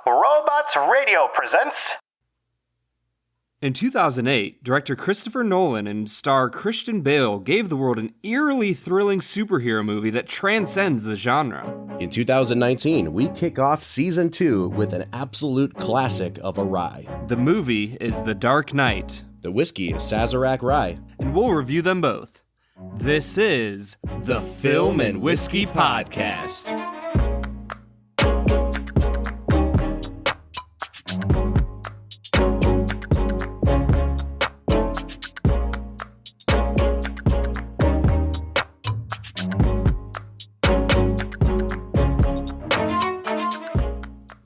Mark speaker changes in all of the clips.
Speaker 1: Robots Radio presents...
Speaker 2: In 2008, director Christopher Nolan and star Christian Bale gave the world an eerily thrilling superhero movie that transcends the genre.
Speaker 3: In 2019, we kick off Season 2 with an absolute classic of a rye.
Speaker 2: The movie is The Dark Knight.
Speaker 3: The whiskey is Sazerac Rye.
Speaker 2: And we'll review them both. This is the Film and Whiskey Podcast.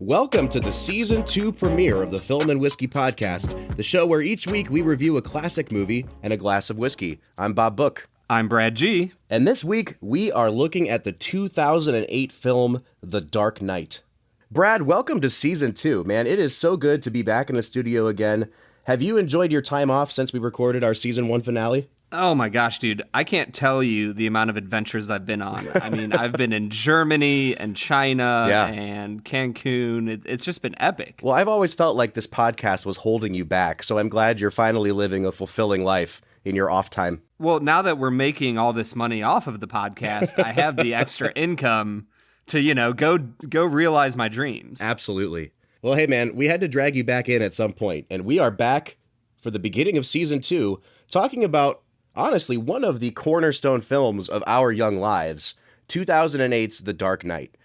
Speaker 3: Welcome to the Season 2 premiere of the Film and Whiskey Podcast, the show where each week we review a classic movie and a glass of whiskey. I'm Bob Book.
Speaker 2: I'm Brad G.
Speaker 3: And this week, we are looking at the 2008 film, The Dark Knight. Brad, welcome to Season 2, man. It is so good to be back in the studio again. Have you enjoyed your time off since we recorded our Season 1 finale?
Speaker 2: Oh my gosh, dude. I can't tell you the amount of adventures I've been on. I mean, I've been in Germany and China and Cancun. It's just been epic.
Speaker 3: Well, I've always felt like this podcast was holding you back, so I'm glad you're finally living a fulfilling life in your off time.
Speaker 2: Well, now that we're making all this money off of the podcast, I have the extra income to, go realize my dreams.
Speaker 3: Absolutely. Well, hey, man, we had to drag you back in at some point, and we are back for the beginning of Season 2, talking about, honestly, one of the cornerstone films of our young lives, 2008's The Dark Knight.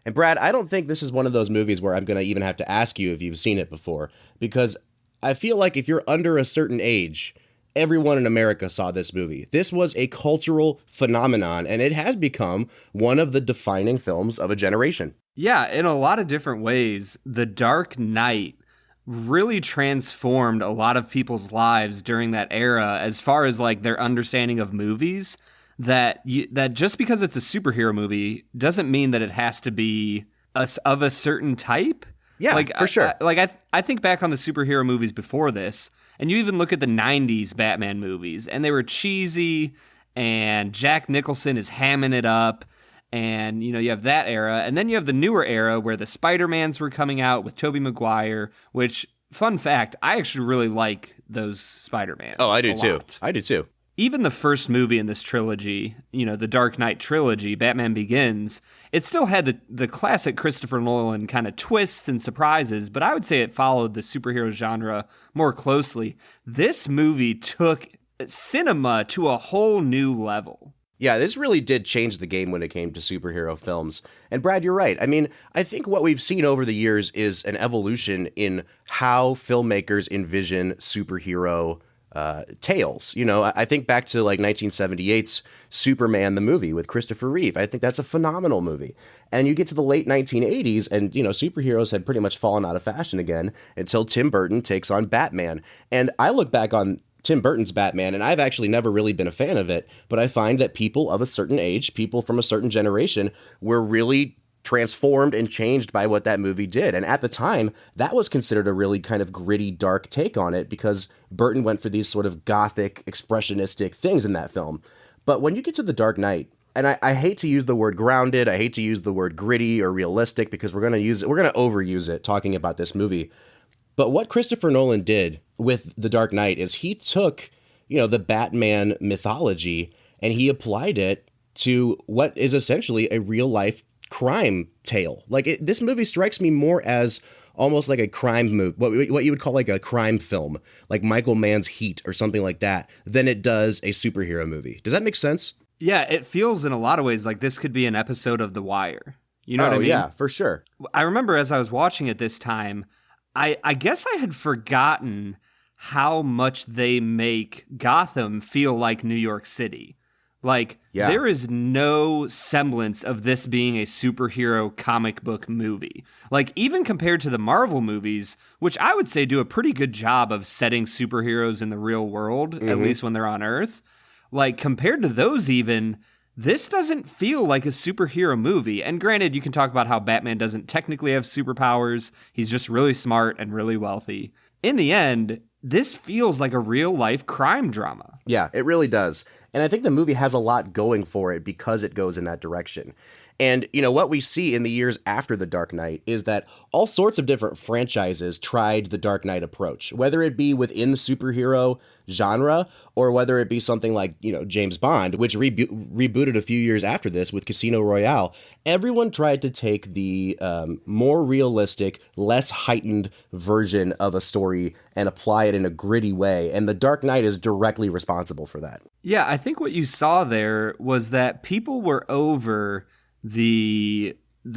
Speaker 3: And Brad, I don't think this is one of those movies where I'm going to even have to ask you if you've seen it before, because I feel like if you're under a certain age, everyone in America saw this movie. This was a cultural phenomenon, and it has become one of the defining films of a generation.
Speaker 2: Yeah, in a lot of different ways, The Dark Knight really transformed a lot of people's lives during that era as far as like their understanding of movies, that just because it's a superhero movie doesn't mean that it has to be of a certain type.
Speaker 3: Yeah, for sure.
Speaker 2: I think back on the superhero movies before this, and you even look at the 90s Batman movies, and they were cheesy, and Jack Nicholson is hamming it up. And, you have that era. And then you have the newer era where the Spider-Mans were coming out with Tobey Maguire, which, fun fact, I actually really like those Spider-Mans.
Speaker 3: Oh, I do too. I do too.
Speaker 2: Even the first movie in this trilogy, the Dark Knight trilogy, Batman Begins, it still had the classic Christopher Nolan kind of twists and surprises, but I would say it followed the superhero genre more closely. This movie took cinema to a whole new level.
Speaker 3: Yeah, this really did change the game when it came to superhero films. And Brad, you're right. I mean, I think what we've seen over the years is an evolution in how filmmakers envision superhero tales. I think back to like 1978's Superman the movie with Christopher Reeve. I think that's a phenomenal movie. And you get to the late 1980s and, superheroes had pretty much fallen out of fashion again until Tim Burton takes on Batman. And I look back on Tim Burton's Batman, and I've actually never really been a fan of it, but I find that people of a certain age, people from a certain generation, were really transformed and changed by what that movie did. And at the time, that was considered a really kind of gritty, dark take on it because Burton went for these sort of gothic, expressionistic things in that film. But when you get to The Dark Knight, and I hate to use the word grounded, I hate to use the word gritty or realistic because we're going to overuse it talking about this movie. But what Christopher Nolan did with The Dark Knight is he took, the Batman mythology and he applied it to what is essentially a real life crime tale. This movie strikes me more as almost like a crime movie, what you would call like a crime film, like Michael Mann's Heat or something like that, than it does a superhero movie. Does that make sense?
Speaker 2: Yeah, it feels in a lot of ways like this could be an episode of The Wire. You know what I mean?
Speaker 3: Yeah, for sure.
Speaker 2: I remember as I was watching it this time, I guess I had forgotten how much they make Gotham feel like New York City. There is no semblance of this being a superhero comic book movie. Even compared to the Marvel movies, which I would say do a pretty good job of setting superheroes in the real world, at least when they're on Earth. Compared to those even, this doesn't feel like a superhero movie. And granted, you can talk about how Batman doesn't technically have superpowers. He's just really smart and really wealthy. In the end, this feels like a real-life crime drama.
Speaker 3: Yeah, it really does. And I think the movie has a lot going for it because it goes in that direction. And, you know, what we see in the years after The Dark Knight is that all sorts of different franchises tried the Dark Knight approach, whether it be within the superhero genre or whether it be something like, you know, James Bond, which rebooted a few years after this with Casino Royale. Everyone tried to take the more realistic, less heightened version of a story and apply it in a gritty way. And The Dark Knight is directly responsible for that.
Speaker 2: Yeah, I think what you saw there was that people were over the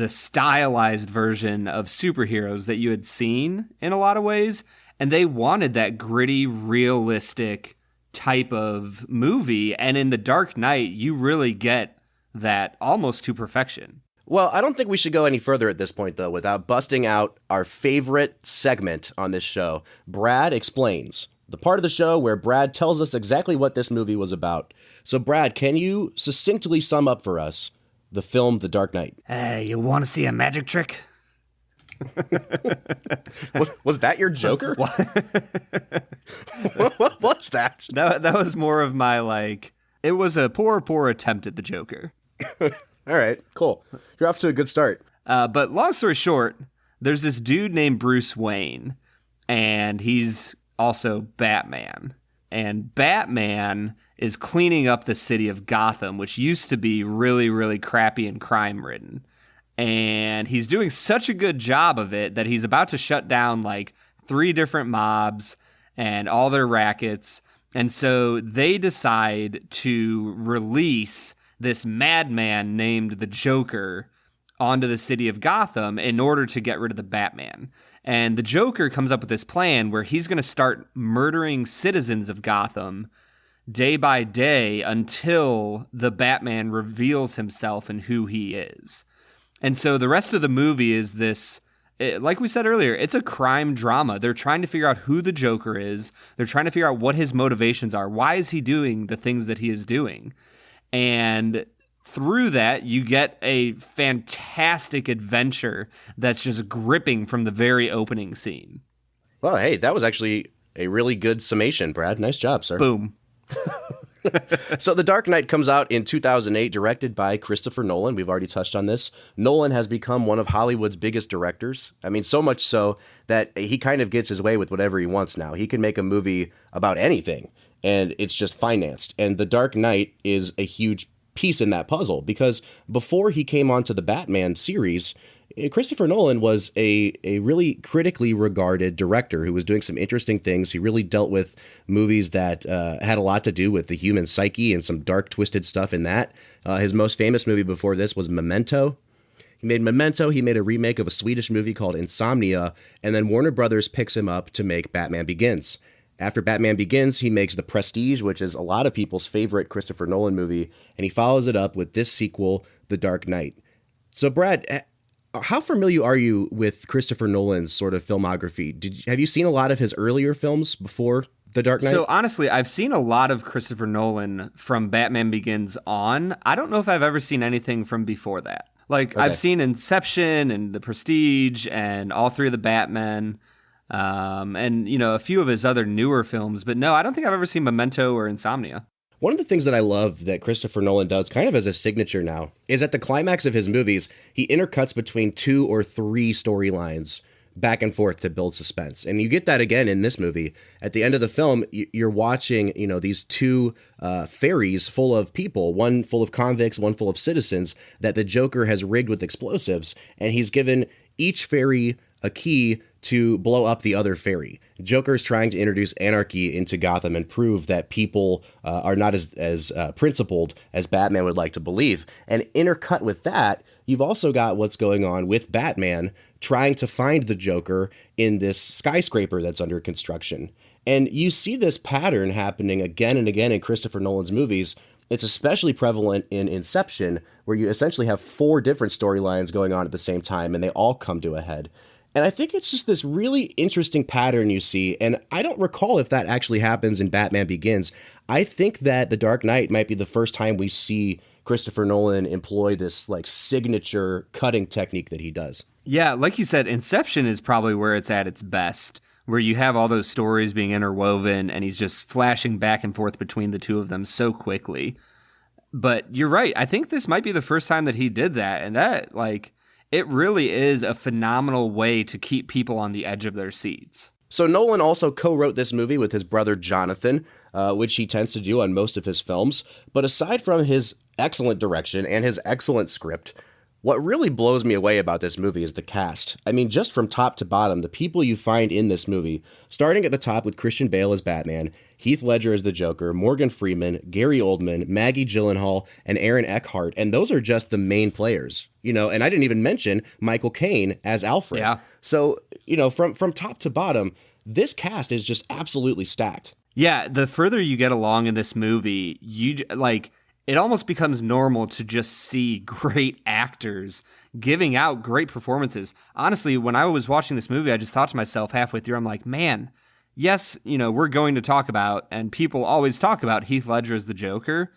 Speaker 2: stylized version of superheroes that you had seen in a lot of ways, and they wanted that gritty, realistic type of movie. And in The Dark Knight, you really get that almost to perfection.
Speaker 3: Well, I don't think we should go any further at this point, though, without busting out our favorite segment on this show. Brad Explains, the part of the show where Brad tells us exactly what this movie was about. So, Brad, can you succinctly sum up for us the film The Dark Knight?
Speaker 2: Hey, you want to see a magic trick?
Speaker 3: Was that your Joker? What was that?
Speaker 2: That was more of my, like, it was a poor attempt at the Joker.
Speaker 3: All right, cool. You're off to a good start.
Speaker 2: But long story short, there's this dude named Bruce Wayne, and he's also Batman. And Batman is cleaning up the city of Gotham, which used to be really, really crappy and crime-ridden. And he's doing such a good job of it that he's about to shut down like 3 different mobs and all their rackets. And so they decide to release this madman named the Joker onto the city of Gotham in order to get rid of the Batman. And the Joker comes up with this plan where he's going to start murdering citizens of Gotham day by day until the Batman reveals himself and who he is. And so the rest of the movie is this, like we said earlier, it's a crime drama. They're trying to figure out who the Joker is. They're trying to figure out what his motivations are. Why is he doing the things that he is doing? And through that, you get a fantastic adventure that's just gripping from the very opening scene.
Speaker 3: Well, hey, that was actually a really good summation, Brad. Nice job, sir.
Speaker 2: Boom.
Speaker 3: So The Dark Knight comes out in 2008, directed by Christopher Nolan. We've already touched on this. Nolan has become one of Hollywood's biggest directors. I mean, so much so that he kind of gets his way with whatever he wants now. He can make a movie about anything, and it's just financed. And The Dark Knight is a huge piece in that puzzle, because before he came onto the Batman series, Christopher Nolan was a really critically regarded director who was doing some interesting things. He really dealt with movies that had a lot to do with the human psyche and some dark, twisted stuff in that. His most famous movie before this was Memento. He made Memento. He made a remake of a Swedish movie called Insomnia, and then Warner Brothers picks him up to make Batman Begins. After Batman Begins, he makes The Prestige, which is a lot of people's favorite Christopher Nolan movie, and he follows it up with this sequel, The Dark Knight. So, Brad, how familiar are you with Christopher Nolan's sort of filmography? Have you seen a lot of his earlier films before The Dark Knight?
Speaker 2: So honestly, I've seen a lot of Christopher Nolan from Batman Begins on. I don't know if I've ever seen anything from before that. Like, okay. I've seen Inception and The Prestige and all 3 of the Batmen, and, you know, a few of his other newer films. But no, I don't think I've ever seen Memento or Insomnia.
Speaker 3: One of the things that I love that Christopher Nolan does kind of as a signature now is at the climax of his movies, he intercuts between 2 or 3 storylines back and forth to build suspense. And you get that again in this movie. At the end of the film, you're watching, you know, these 2 ferries full of people, one full of convicts, one full of citizens, that the Joker has rigged with explosives. And he's given each ferry a key to blow up the other ferry. Joker's trying to introduce anarchy into Gotham and prove that people are not as principled as Batman would like to believe. And intercut with that, you've also got what's going on with Batman trying to find the Joker in this skyscraper that's under construction. And you see this pattern happening again and again in Christopher Nolan's movies. It's especially prevalent in Inception, where you essentially have 4 different storylines going on at the same time, and they all come to a head. And I think it's just this really interesting pattern you see, and I don't recall if that actually happens in Batman Begins. I think that The Dark Knight might be the first time we see Christopher Nolan employ this like signature cutting technique that he does.
Speaker 2: Yeah, like you said, Inception is probably where it's at its best, where you have all those stories being interwoven, and he's just flashing back and forth between the 2 of them so quickly. But you're right. I think this might be the first time that he did that. And that, like, it really is a phenomenal way to keep people on the edge of their seats.
Speaker 3: So Nolan also co-wrote this movie with his brother Jonathan, which he tends to do on most of his films. But aside from his excellent direction and his excellent script, what really blows me away about this movie is the cast. I mean, just from top to bottom, the people you find in this movie, starting at the top with Christian Bale as Batman, Heath Ledger as the Joker, Morgan Freeman, Gary Oldman, Maggie Gyllenhaal, and Aaron Eckhart. And those are just the main players, you know, and I didn't even mention Michael Caine as Alfred.
Speaker 2: Yeah.
Speaker 3: So, you know, from top to bottom, this cast is just absolutely stacked.
Speaker 2: Yeah, the further you get along in this movie, it almost becomes normal to just see great actors giving out great performances. Honestly, when I was watching this movie, I just thought to myself halfway through, I'm like, man, yes, you know, we're going to talk about, and people always talk about Heath Ledger as the Joker,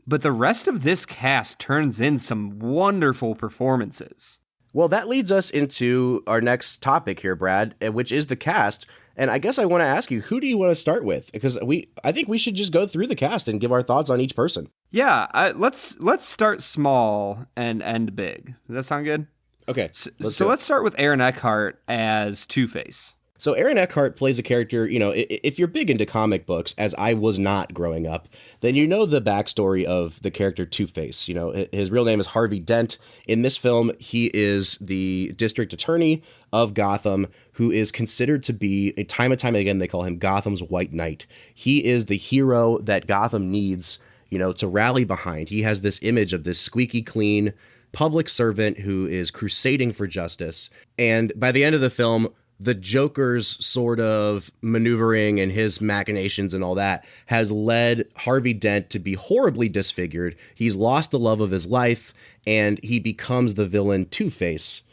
Speaker 2: but the rest of this cast turns in some wonderful performances.
Speaker 3: Well, that leads us into our next topic here, Brad, which is the cast. And I guess I want to ask you, who do you want to start with? Because I think we should just go through the cast and give our thoughts on each person.
Speaker 2: Yeah, let's start small and end big. Does that sound good?
Speaker 3: Okay.
Speaker 2: So let's start with Aaron Eckhart as Two-Face.
Speaker 3: So Aaron Eckhart plays a character, you know, if you're big into comic books, as I was not growing up, then you know the backstory of the character Two-Face. You know, his real name is Harvey Dent. In this film, he is the district attorney of Gotham, who is considered to be, time and time again, they call him Gotham's White Knight. He is the hero that Gotham needs, you know, to rally behind. He has this image of this squeaky clean public servant who is crusading for justice. And by the end of the film, the Joker's sort of maneuvering and his machinations and all that has led Harvey Dent to be horribly disfigured. He's lost the love of his life, and he becomes the villain Two-Face.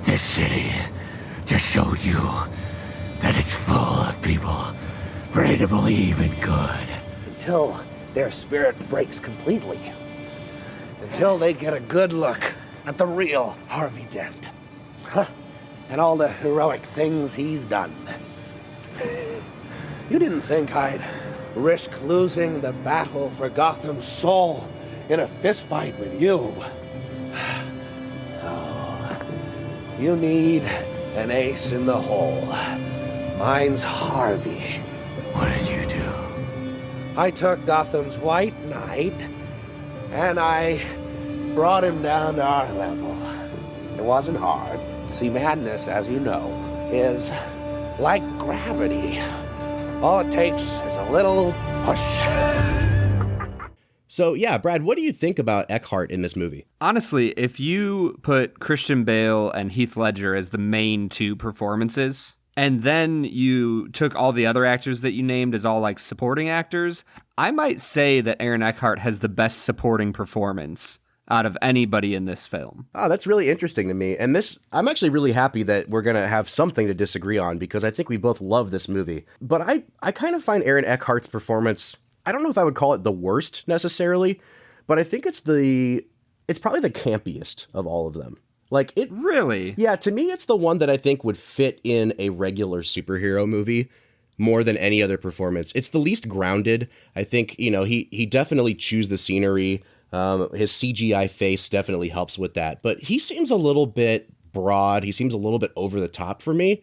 Speaker 4: This city just showed you that it's full of people ready to believe in good.
Speaker 5: Until their spirit breaks completely. Until they get a good look at the real Harvey Dent. And all the heroic things he's done. You didn't think I'd risk losing the battle for Gotham's soul in a fistfight with you. Oh, you need an ace in the hole. Mine's Harvey.
Speaker 4: What did you do?
Speaker 5: I took Gotham's White Knight, and I brought him down to our level. It wasn't hard. See, madness, as you know, is like gravity. All it takes is a little push.
Speaker 3: So, yeah, Brad, what do you think about Eckhart in this movie?
Speaker 2: Honestly, if you put Christian Bale and Heath Ledger as the main two performances, and then you took all the other actors that you named as all like supporting actors, I might say that Aaron Eckhart has the best supporting performance out of anybody in this film.
Speaker 3: Oh, that's really interesting to me. And I'm actually really happy that we're going to have something to disagree on, because I think we both love this movie. But I kind of find Aaron Eckhart's performance, I don't know if I would call it the worst necessarily, but I think it's probably the campiest of all of them. Like it
Speaker 2: really?
Speaker 3: Yeah, to me, it's the one that I think would fit in a regular superhero movie more than any other performance. It's the least grounded. I think, you know, he definitely chews the scenery. His CGI face definitely helps with that, but he seems a little bit broad. He seems a little bit over the top for me.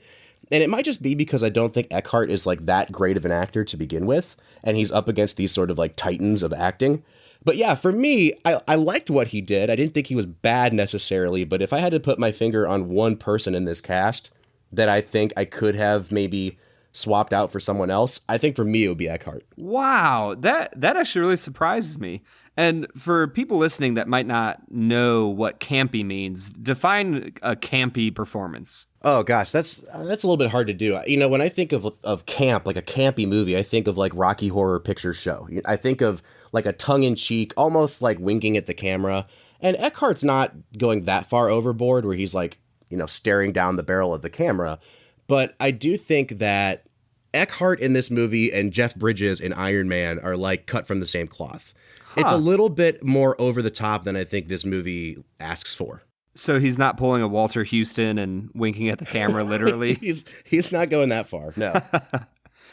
Speaker 3: And it might just be because I don't think Eckhart is like that great of an actor to begin with. And he's up against these sort of like titans of acting. But yeah, for me, I liked what he did. I didn't think he was bad necessarily, but if I had to put my finger on one person in this cast that I think I could have maybe swapped out for someone else, I think for me it would be Eckhart.
Speaker 2: Wow, that actually really surprises me. And for people listening that might not know what campy means, define a campy performance.
Speaker 3: Oh gosh, that's a little bit hard to do. You know, when I think of camp, like a campy movie, I think of like Rocky Horror Picture Show. I think of like a tongue-in-cheek, almost like winking at the camera. And Eckhart's not going that far overboard where he's like, you know, staring down the barrel of the camera. But I do think that Eckhart in this movie and Jeff Bridges in Iron Man are like cut from the same cloth. It's a little bit more over the top than I think this movie asks for.
Speaker 2: So he's not pulling a Walter Houston and winking at the camera, literally?
Speaker 3: He's not going that far, no.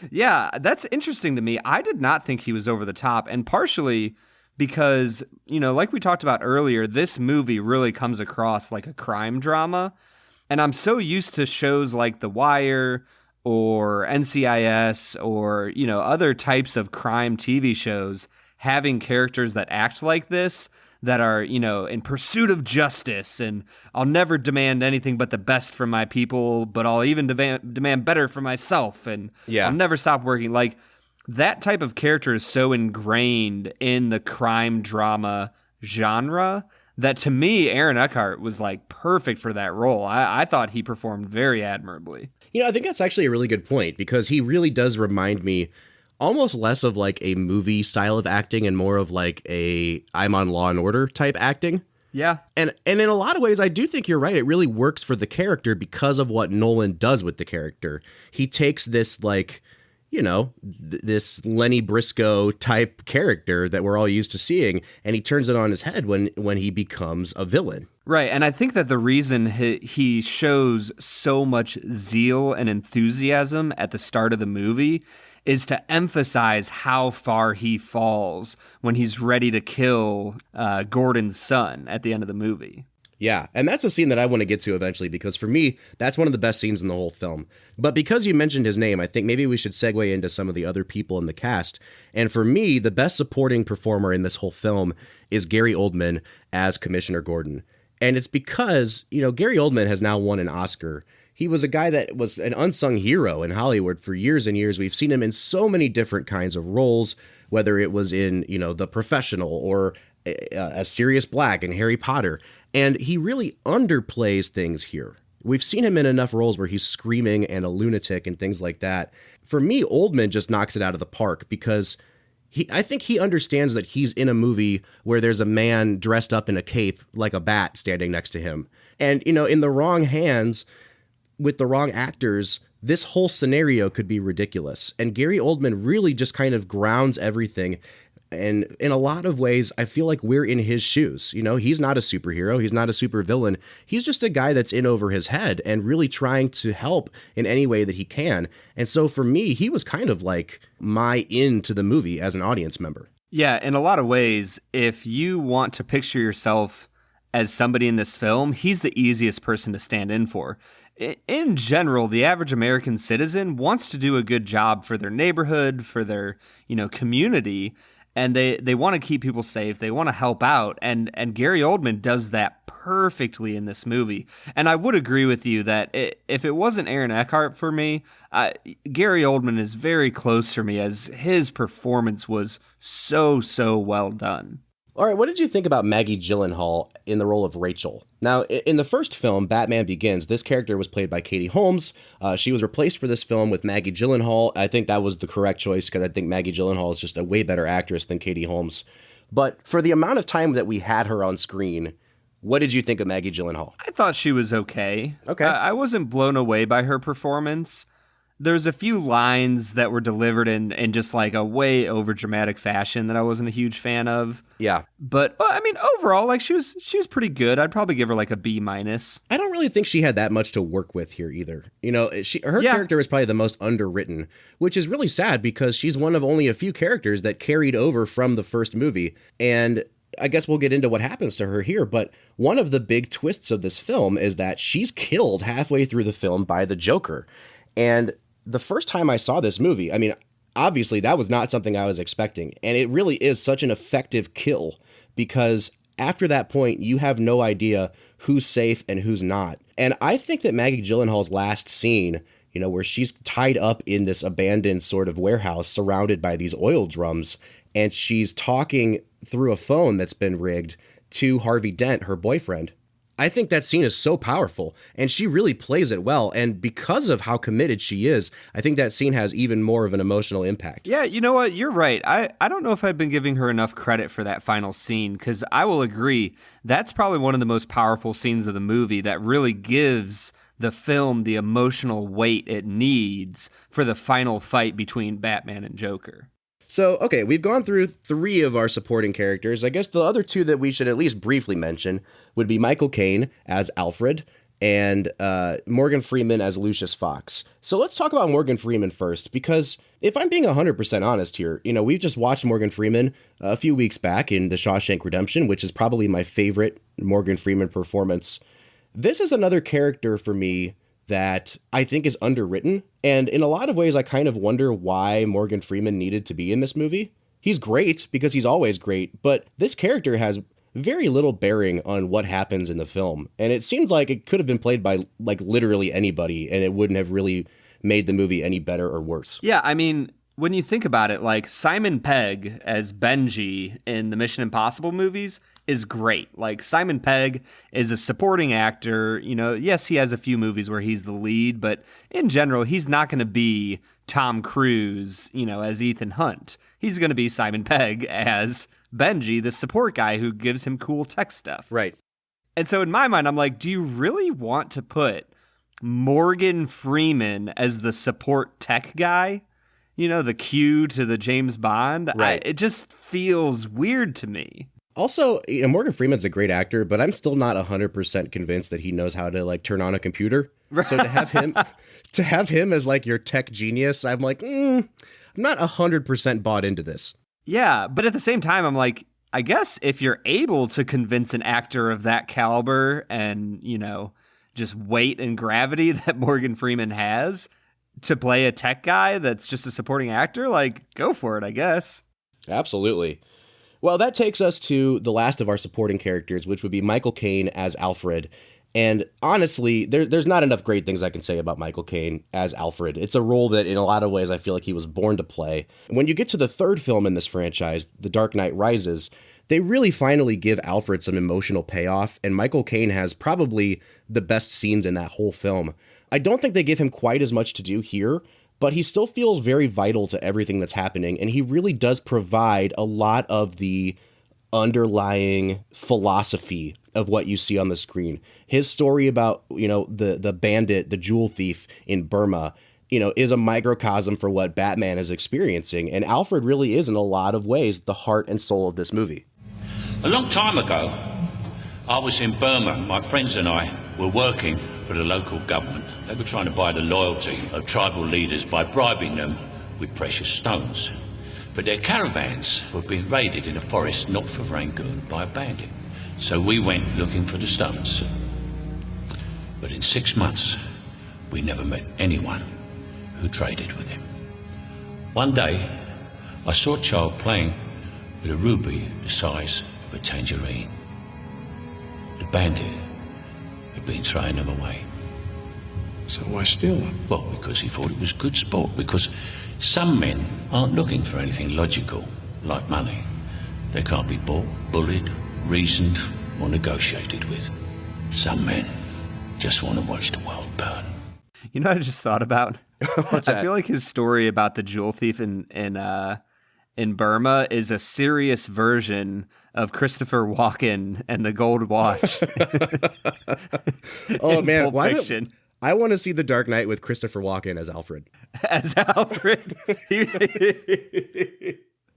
Speaker 2: Yeah, that's interesting to me. I did not think he was over the top, and partially because, like we talked about earlier, this movie really comes across like a crime drama. And I'm so used to shows like The Wire or NCIS or, other types of crime TV shows having characters that act like this, that are, in pursuit of justice, and I'll never demand anything but the best from my people, but I'll even demand better for myself, and I'll never stop working. Like, that type of character is so ingrained in the crime drama genre that, to me, Aaron Eckhart was like perfect for that role. I thought he performed very admirably.
Speaker 3: I think that's actually a really good point, because he really does remind me almost less of like a movie style of acting and more of like a I'm on Law and Order type acting.
Speaker 2: Yeah.
Speaker 3: And in a lot of ways, I do think you're right. It really works for the character because of what Nolan does with the character. He takes this like, this Lenny Briscoe type character that we're all used to seeing, and he turns it on his head when he becomes a villain.
Speaker 2: Right, and I think that the reason he shows so much zeal and enthusiasm at the start of the movie is to emphasize how far he falls when he's ready to kill Gordon's son at the end of the movie.
Speaker 3: Yeah, and that's a scene that I want to get to eventually, because for me, that's one of the best scenes in the whole film. But because you mentioned his name, I think maybe we should segue into some of the other people in the cast. And for me, the best supporting performer in this whole film is Gary Oldman as Commissioner Gordon. And it's because, Gary Oldman has now won an Oscar. He was a guy that was an unsung hero in Hollywood for years and years. We've seen him in so many different kinds of roles, whether it was in, The Professional or as Sirius Black in Harry Potter. And he really underplays things here. We've seen him in enough roles where he's screaming and a lunatic and things like that. For me, Oldman just knocks it out of the park, because I think he understands that he's in a movie where there's a man dressed up in a cape like a bat standing next to him. And, in the wrong hands, with the wrong actors, this whole scenario could be ridiculous. And Gary Oldman really just kind of grounds everything. And in a lot of ways, I feel like we're in his shoes. He's not a superhero. He's not a supervillain. He's just a guy that's in over his head and really trying to help in any way that he can. And so for me, he was kind of like my into the movie as an audience member.
Speaker 2: Yeah, in a lot of ways, if you want to picture yourself as somebody in this film, he's the easiest person to stand in for. In general, the average American citizen wants to do a good job for their neighborhood, for their, community. And they want to keep people safe. They want to help out. And Gary Oldman does that perfectly in this movie. And I would agree with you that if it wasn't Aaron Eckhart for me, Gary Oldman is very close for me, as his performance was so well done.
Speaker 3: All right, what did you think about Maggie Gyllenhaal in the role of Rachel? Now, in the first film, Batman Begins, this character was played by Katie Holmes. She was replaced for this film with Maggie Gyllenhaal. I think that was the correct choice, because I think Maggie Gyllenhaal is just a way better actress than Katie Holmes. But for the amount of time that we had her on screen, what did you think of Maggie Gyllenhaal?
Speaker 2: I thought she was okay.
Speaker 3: Okay.
Speaker 2: I wasn't blown away by her performance. There's a few lines that were delivered in just like a way over dramatic fashion that I wasn't a huge fan of.
Speaker 3: Yeah.
Speaker 2: But overall, like she was pretty good. I'd probably give her like a B-.
Speaker 3: I don't really think she had that much to work with here either. Her character is probably the most underwritten, which is really sad, because she's one of only a few characters that carried over from the first movie. And I guess we'll get into what happens to her here, but one of the big twists of this film is that she's killed halfway through the film by the Joker. And the first time I saw this movie, obviously that was not something I was expecting. And it really is such an effective kill, because after that point, you have no idea who's safe and who's not. And I think that Maggie Gyllenhaal's last scene, where she's tied up in this abandoned sort of warehouse surrounded by these oil drums, and she's talking through a phone that's been rigged to Harvey Dent, her boyfriend. I think that scene is so powerful, and she really plays it well. And because of how committed she is, I think that scene has even more of an emotional impact.
Speaker 2: Yeah, you know what? You're right. I don't know if I've been giving her enough credit for that final scene, because I will agree, that's probably one of the most powerful scenes of the movie that really gives the film the emotional weight it needs for the final fight between Batman and Joker.
Speaker 3: So, okay, we've gone through 3 of our supporting characters. I guess the other 2 that we should at least briefly mention would be Michael Caine as Alfred and Morgan Freeman as Lucius Fox. So let's talk about Morgan Freeman first, because if I'm being 100% honest here, we've just watched Morgan Freeman a few weeks back in The Shawshank Redemption, which is probably my favorite Morgan Freeman performance. This is another character for me that I think is underwritten, and in a lot of ways I kind of wonder why Morgan Freeman needed to be in this movie. He's great because he's always great, but this character has very little bearing on what happens in the film. And it seems like it could have been played by like literally anybody, and it wouldn't have really made the movie any better or worse.
Speaker 2: Yeah, I mean, when you think about it, like Simon Pegg as Benji in the Mission Impossible movies is great. Like Simon Pegg is a supporting actor. Yes, he has a few movies where he's the lead, but in general, he's not going to be Tom Cruise, as Ethan Hunt. He's going to be Simon Pegg as Benji, the support guy who gives him cool tech stuff.
Speaker 3: Right.
Speaker 2: And so in my mind, I'm like, do you really want to put Morgan Freeman as the support tech guy? The Q to the James Bond?
Speaker 3: Right.
Speaker 2: It just feels weird to me.
Speaker 3: Also, Morgan Freeman's a great actor, but I'm still not 100% convinced that he knows how to like turn on a computer. Right. So to have him as like your tech genius, I'm like, I'm not 100% bought into this.
Speaker 2: Yeah, but at the same time, I'm like, I guess if you're able to convince an actor of that caliber and, just weight and gravity that Morgan Freeman has to play a tech guy that's just a supporting actor, like, go for it, I guess.
Speaker 3: Absolutely. Well, that takes us to the last of our supporting characters, which would be Michael Caine as Alfred. And honestly, there's not enough great things I can say about Michael Caine as Alfred. It's a role that in a lot of ways I feel like he was born to play. When you get to the third film in this franchise, The Dark Knight Rises, they really finally give Alfred some emotional payoff, and Michael Caine has probably the best scenes in that whole film. I don't think they give him quite as much to do here, but he still feels very vital to everything that's happening, and he really does provide a lot of the underlying philosophy of what you see on the screen. His story about, the bandit, the jewel thief in Burma, is a microcosm for what Batman is experiencing, and Alfred really is in a lot of ways the heart and soul of this movie.
Speaker 6: A long time ago, I was in Burma. My friends and I were working for the local government. They were trying to buy the loyalty of tribal leaders by bribing them with precious stones. But their caravans were being raided in a forest north of Rangoon by a bandit. So we went looking for the stones. But in 6 months, we never met anyone who traded with him. One day, I saw a child playing with a ruby the size of a tangerine. The bandit had been throwing them away.
Speaker 7: So why steal them?
Speaker 6: Well, because he thought it was good sport, because some men aren't looking for anything logical, like money. They can't be bought, bullied, reasoned, or negotiated with. Some men just want to watch the world burn.
Speaker 2: You know what I just thought about?
Speaker 3: What's that?
Speaker 2: I feel like his story about the jewel thief in Burma is a serious version of Christopher Walken and the Gold Watch.
Speaker 3: Oh man,
Speaker 2: Pulp Fiction.
Speaker 3: I want to see The Dark Knight with Christopher Walken as Alfred.
Speaker 2: As Alfred.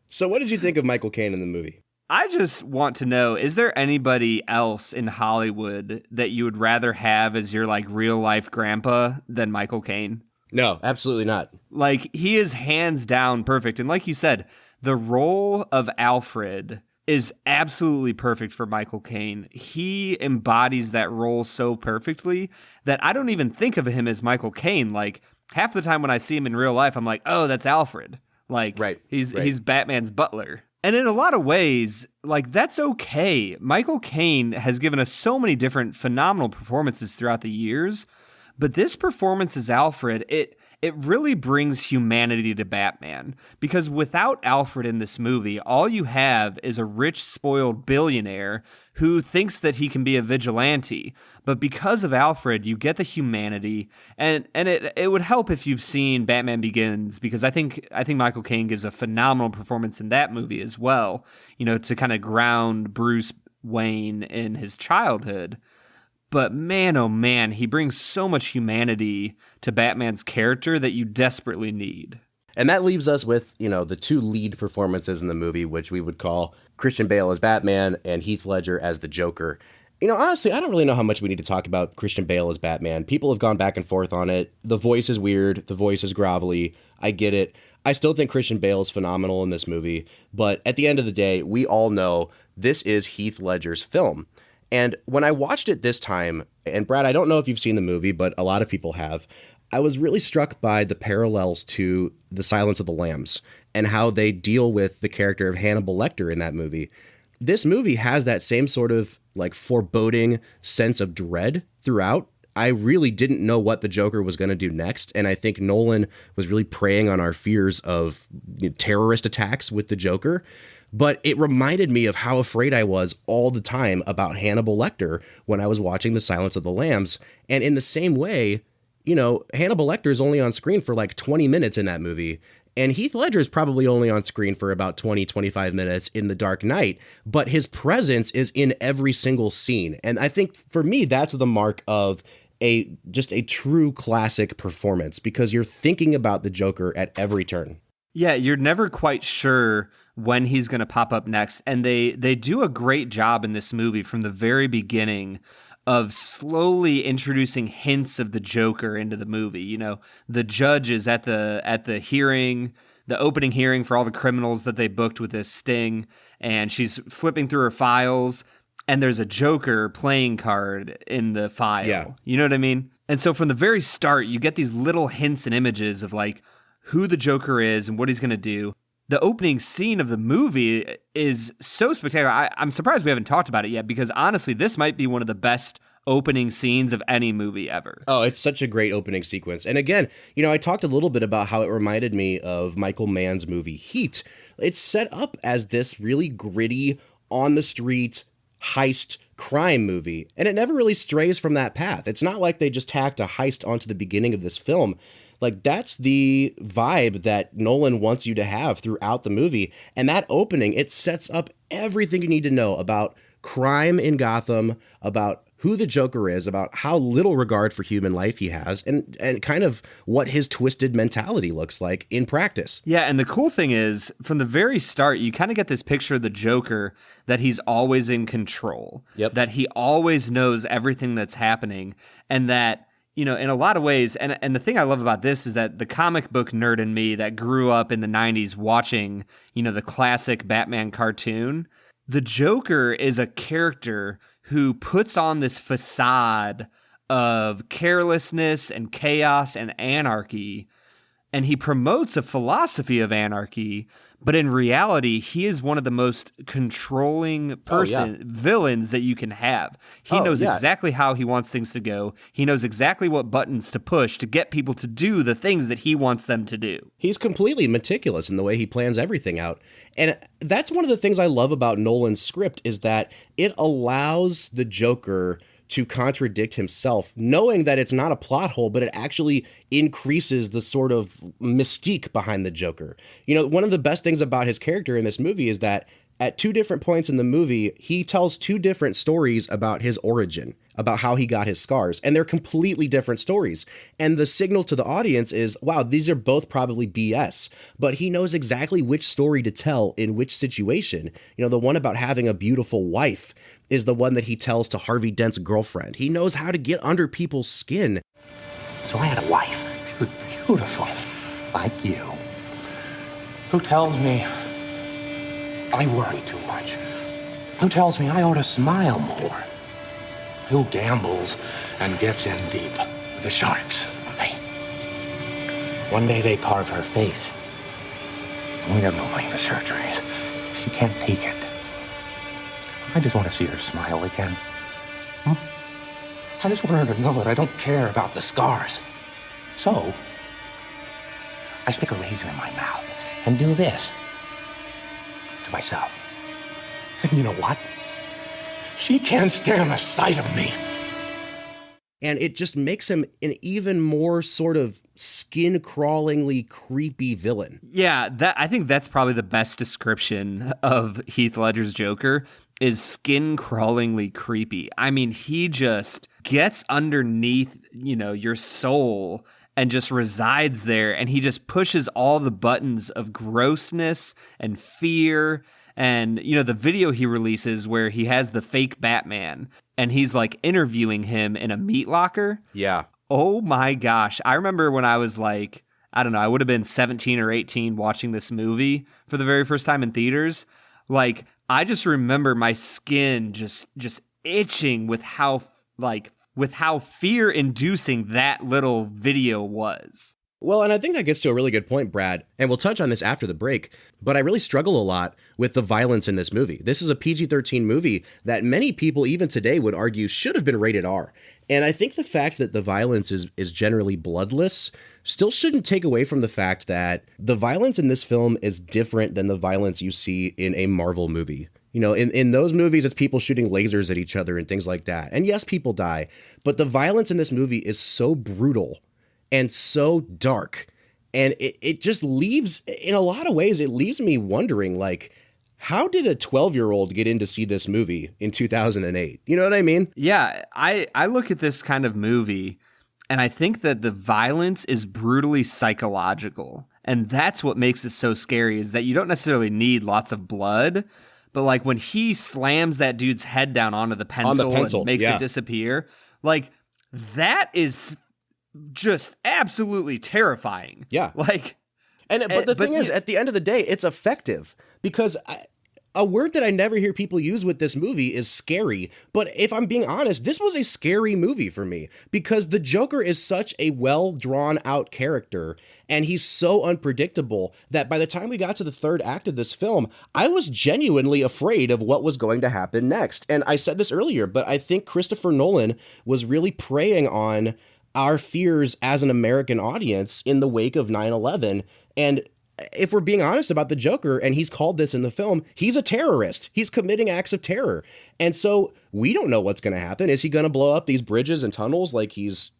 Speaker 3: So what did you think of Michael Caine in the movie?
Speaker 2: I just want to know, is there anybody else in Hollywood that you would rather have as your like real life grandpa than Michael Caine?
Speaker 3: No, absolutely not.
Speaker 2: Like, he is hands down perfect. And like you said, the role of Alfred is absolutely perfect for Michael Caine. He embodies that role so perfectly that I don't even think of him as Michael Caine. Like, half the time when I see him in real life, I'm like, oh, that's Alfred. Like,
Speaker 3: right.
Speaker 2: He's Batman's butler. And in a lot of ways, like, that's okay. Michael Caine has given us so many different phenomenal performances throughout the years, but this performance as Alfred, it really brings humanity to Batman. Because without Alfred in this movie, all you have is a rich, spoiled billionaire who thinks that he can be a vigilante. But because of Alfred, you get the humanity, and it would help if you've seen Batman Begins, because I think Michael Caine gives a phenomenal performance in that movie as well, to kind of ground Bruce Wayne in his childhood. But man, oh man, he brings so much humanity to Batman's character that you desperately need.
Speaker 3: And that leaves us with, the two lead performances in the movie, which we would call Christian Bale as Batman and Heath Ledger as the Joker. Honestly, I don't really know how much we need to talk about Christian Bale as Batman. People have gone back and forth on it. The voice is weird. The voice is grovelly. I get it. I still think Christian Bale is phenomenal in this movie. But at the end of the day, we all know this is Heath Ledger's film. And when I watched it this time, and Brad, I don't know if you've seen the movie, but a lot of people have, I was really struck by the parallels to The Silence of the Lambs and how they deal with the character of Hannibal Lecter in that movie. This movie has that same sort of like foreboding sense of dread throughout. I really didn't know what the Joker was going to do next. And I think Nolan was really preying on our fears of terrorist attacks with the Joker. But it reminded me of how afraid I was all the time about Hannibal Lecter when I was watching The Silence of the Lambs. And in the same way, Hannibal Lecter is only on screen for like 20 minutes in that movie. And Heath Ledger is probably only on screen for about 20, 25 minutes in The Dark Knight, but his presence is in every single scene. And I think for me, that's the mark of just a true classic performance, because you're thinking about the Joker at every turn.
Speaker 2: Yeah, you're never quite sure when he's going to pop up next. And they do a great job in this movie from the very beginning of slowly introducing hints of the Joker into the movie. The judge is at the hearing, the opening hearing for all the criminals that they booked with this sting, and she's flipping through her files, and there's a Joker playing card in the file.
Speaker 3: Yeah.
Speaker 2: You know what I mean? And so from the very start, you get these little hints and images of like who the Joker is and what he's going to do. The opening scene of the movie is so spectacular. I'm surprised we haven't talked about it yet, because honestly, this might be one of the best opening scenes of any movie ever.
Speaker 3: Oh, it's such a great opening sequence. And again, I talked a little bit about how it reminded me of Michael Mann's movie Heat. It's set up as this really gritty, on the street, heist crime movie, and it never really strays from that path. It's not like they just tacked a heist onto the beginning of this film. Like, that's the vibe that Nolan wants you to have throughout the movie. And that opening, it sets up everything you need to know about crime in Gotham, about who the Joker is, about how little regard for human life he has, and kind of what his twisted mentality looks like in practice.
Speaker 2: Yeah, and the cool thing is, from the very start, you kind of get this picture of the Joker that he's always in control.
Speaker 3: Yep.
Speaker 2: That he always knows everything that's happening, and that, in a lot of ways, and the thing I love about this is that the comic book nerd in me that grew up in the 90s watching, the classic Batman cartoon, the Joker is a character who puts on this facade of carelessness and chaos and anarchy, and he promotes a philosophy of anarchy, but in reality, he is one of the most controlling villains that you can have. He knows exactly how he wants things to go. He knows exactly what buttons to push to get people to do the things that he wants them to do.
Speaker 3: He's completely meticulous in the way he plans everything out. And that's one of the things I love about Nolan's script, is that it allows the Joker to contradict himself, knowing that it's not a plot hole, but it actually increases the sort of mystique behind the Joker. One of the best things about his character in this movie is that at two different points in the movie, he tells two different stories about his origin, about how he got his scars, and they're completely different stories. And the signal to the audience is, wow, these are both probably BS, but he knows exactly which story to tell in which situation. The one about having a beautiful wife is the one that he tells to Harvey Dent's girlfriend. He knows how to get under people's skin.
Speaker 5: So I had a wife, she was beautiful, like you, who tells me I worry too much, who tells me I ought to smile more, who gambles and gets in deep with the sharks. Hey, one day they carve her face. We have no money for surgeries. She can't take it. I just want to see her smile again. I just want her to know that I don't care about the scars. So, I stick a razor in my mouth and do this to myself. And you know what? She can't stand the sight of me.
Speaker 3: And it just makes him an even more sort of skin-crawlingly creepy villain.
Speaker 2: Yeah, I think that's probably the best description of Heath Ledger's Joker, is skin-crawlingly creepy. I mean, he just gets underneath, your soul and just resides there, and he just pushes all the buttons of grossness and fear And, the video he releases where he has the fake Batman and he's like interviewing him in a meat locker.
Speaker 3: Yeah.
Speaker 2: Oh my gosh. I remember when I was like, I don't know, I would have been 17 or 18 watching this movie for the very first time in theaters. Like, I just remember my skin just itching with how fear-inducing that little video was.
Speaker 3: Well, and I think that gets to a really good point, Brad, and we'll touch on this after the break, but I really struggle a lot with the violence in this movie. This is a PG-13 movie that many people even today would argue should have been rated R. And I think the fact that the violence is generally bloodless still shouldn't take away from the fact that the violence in this film is different than the violence you see in a Marvel movie. In those movies, it's people shooting lasers at each other and things like that. And yes, people die, but the violence in this movie is so brutal and so dark. And it just leaves, in a lot of ways, it leaves me wondering, like, how did a 12-year-old get in to see this movie in 2008? You know what I mean?
Speaker 2: Yeah, I look at this kind of movie, and I think that the violence is brutally psychological. And that's what makes it so scary, is that you don't necessarily need lots of blood, but like when he slams that dude's head down onto the pencil and makes it disappear, like that is just absolutely terrifying.
Speaker 3: Yeah.
Speaker 2: Like,
Speaker 3: but the thing is, at the end of the day, it's effective because a word that I never hear people use with this movie is scary. But if I'm being honest, this was a scary movie for me because the Joker is such a well drawn out character and he's so unpredictable that by the time we got to the third act of this film, I was genuinely afraid of what was going to happen next. And I said this earlier, but I think Christopher Nolan was really preying on our fears as an American audience in the wake of 9/11. And if we're being honest about the Joker, and he's called this in the film, he's a terrorist. He's committing acts of terror. And so we don't know what's going to happen. Is he going to blow up these bridges and tunnels like he's,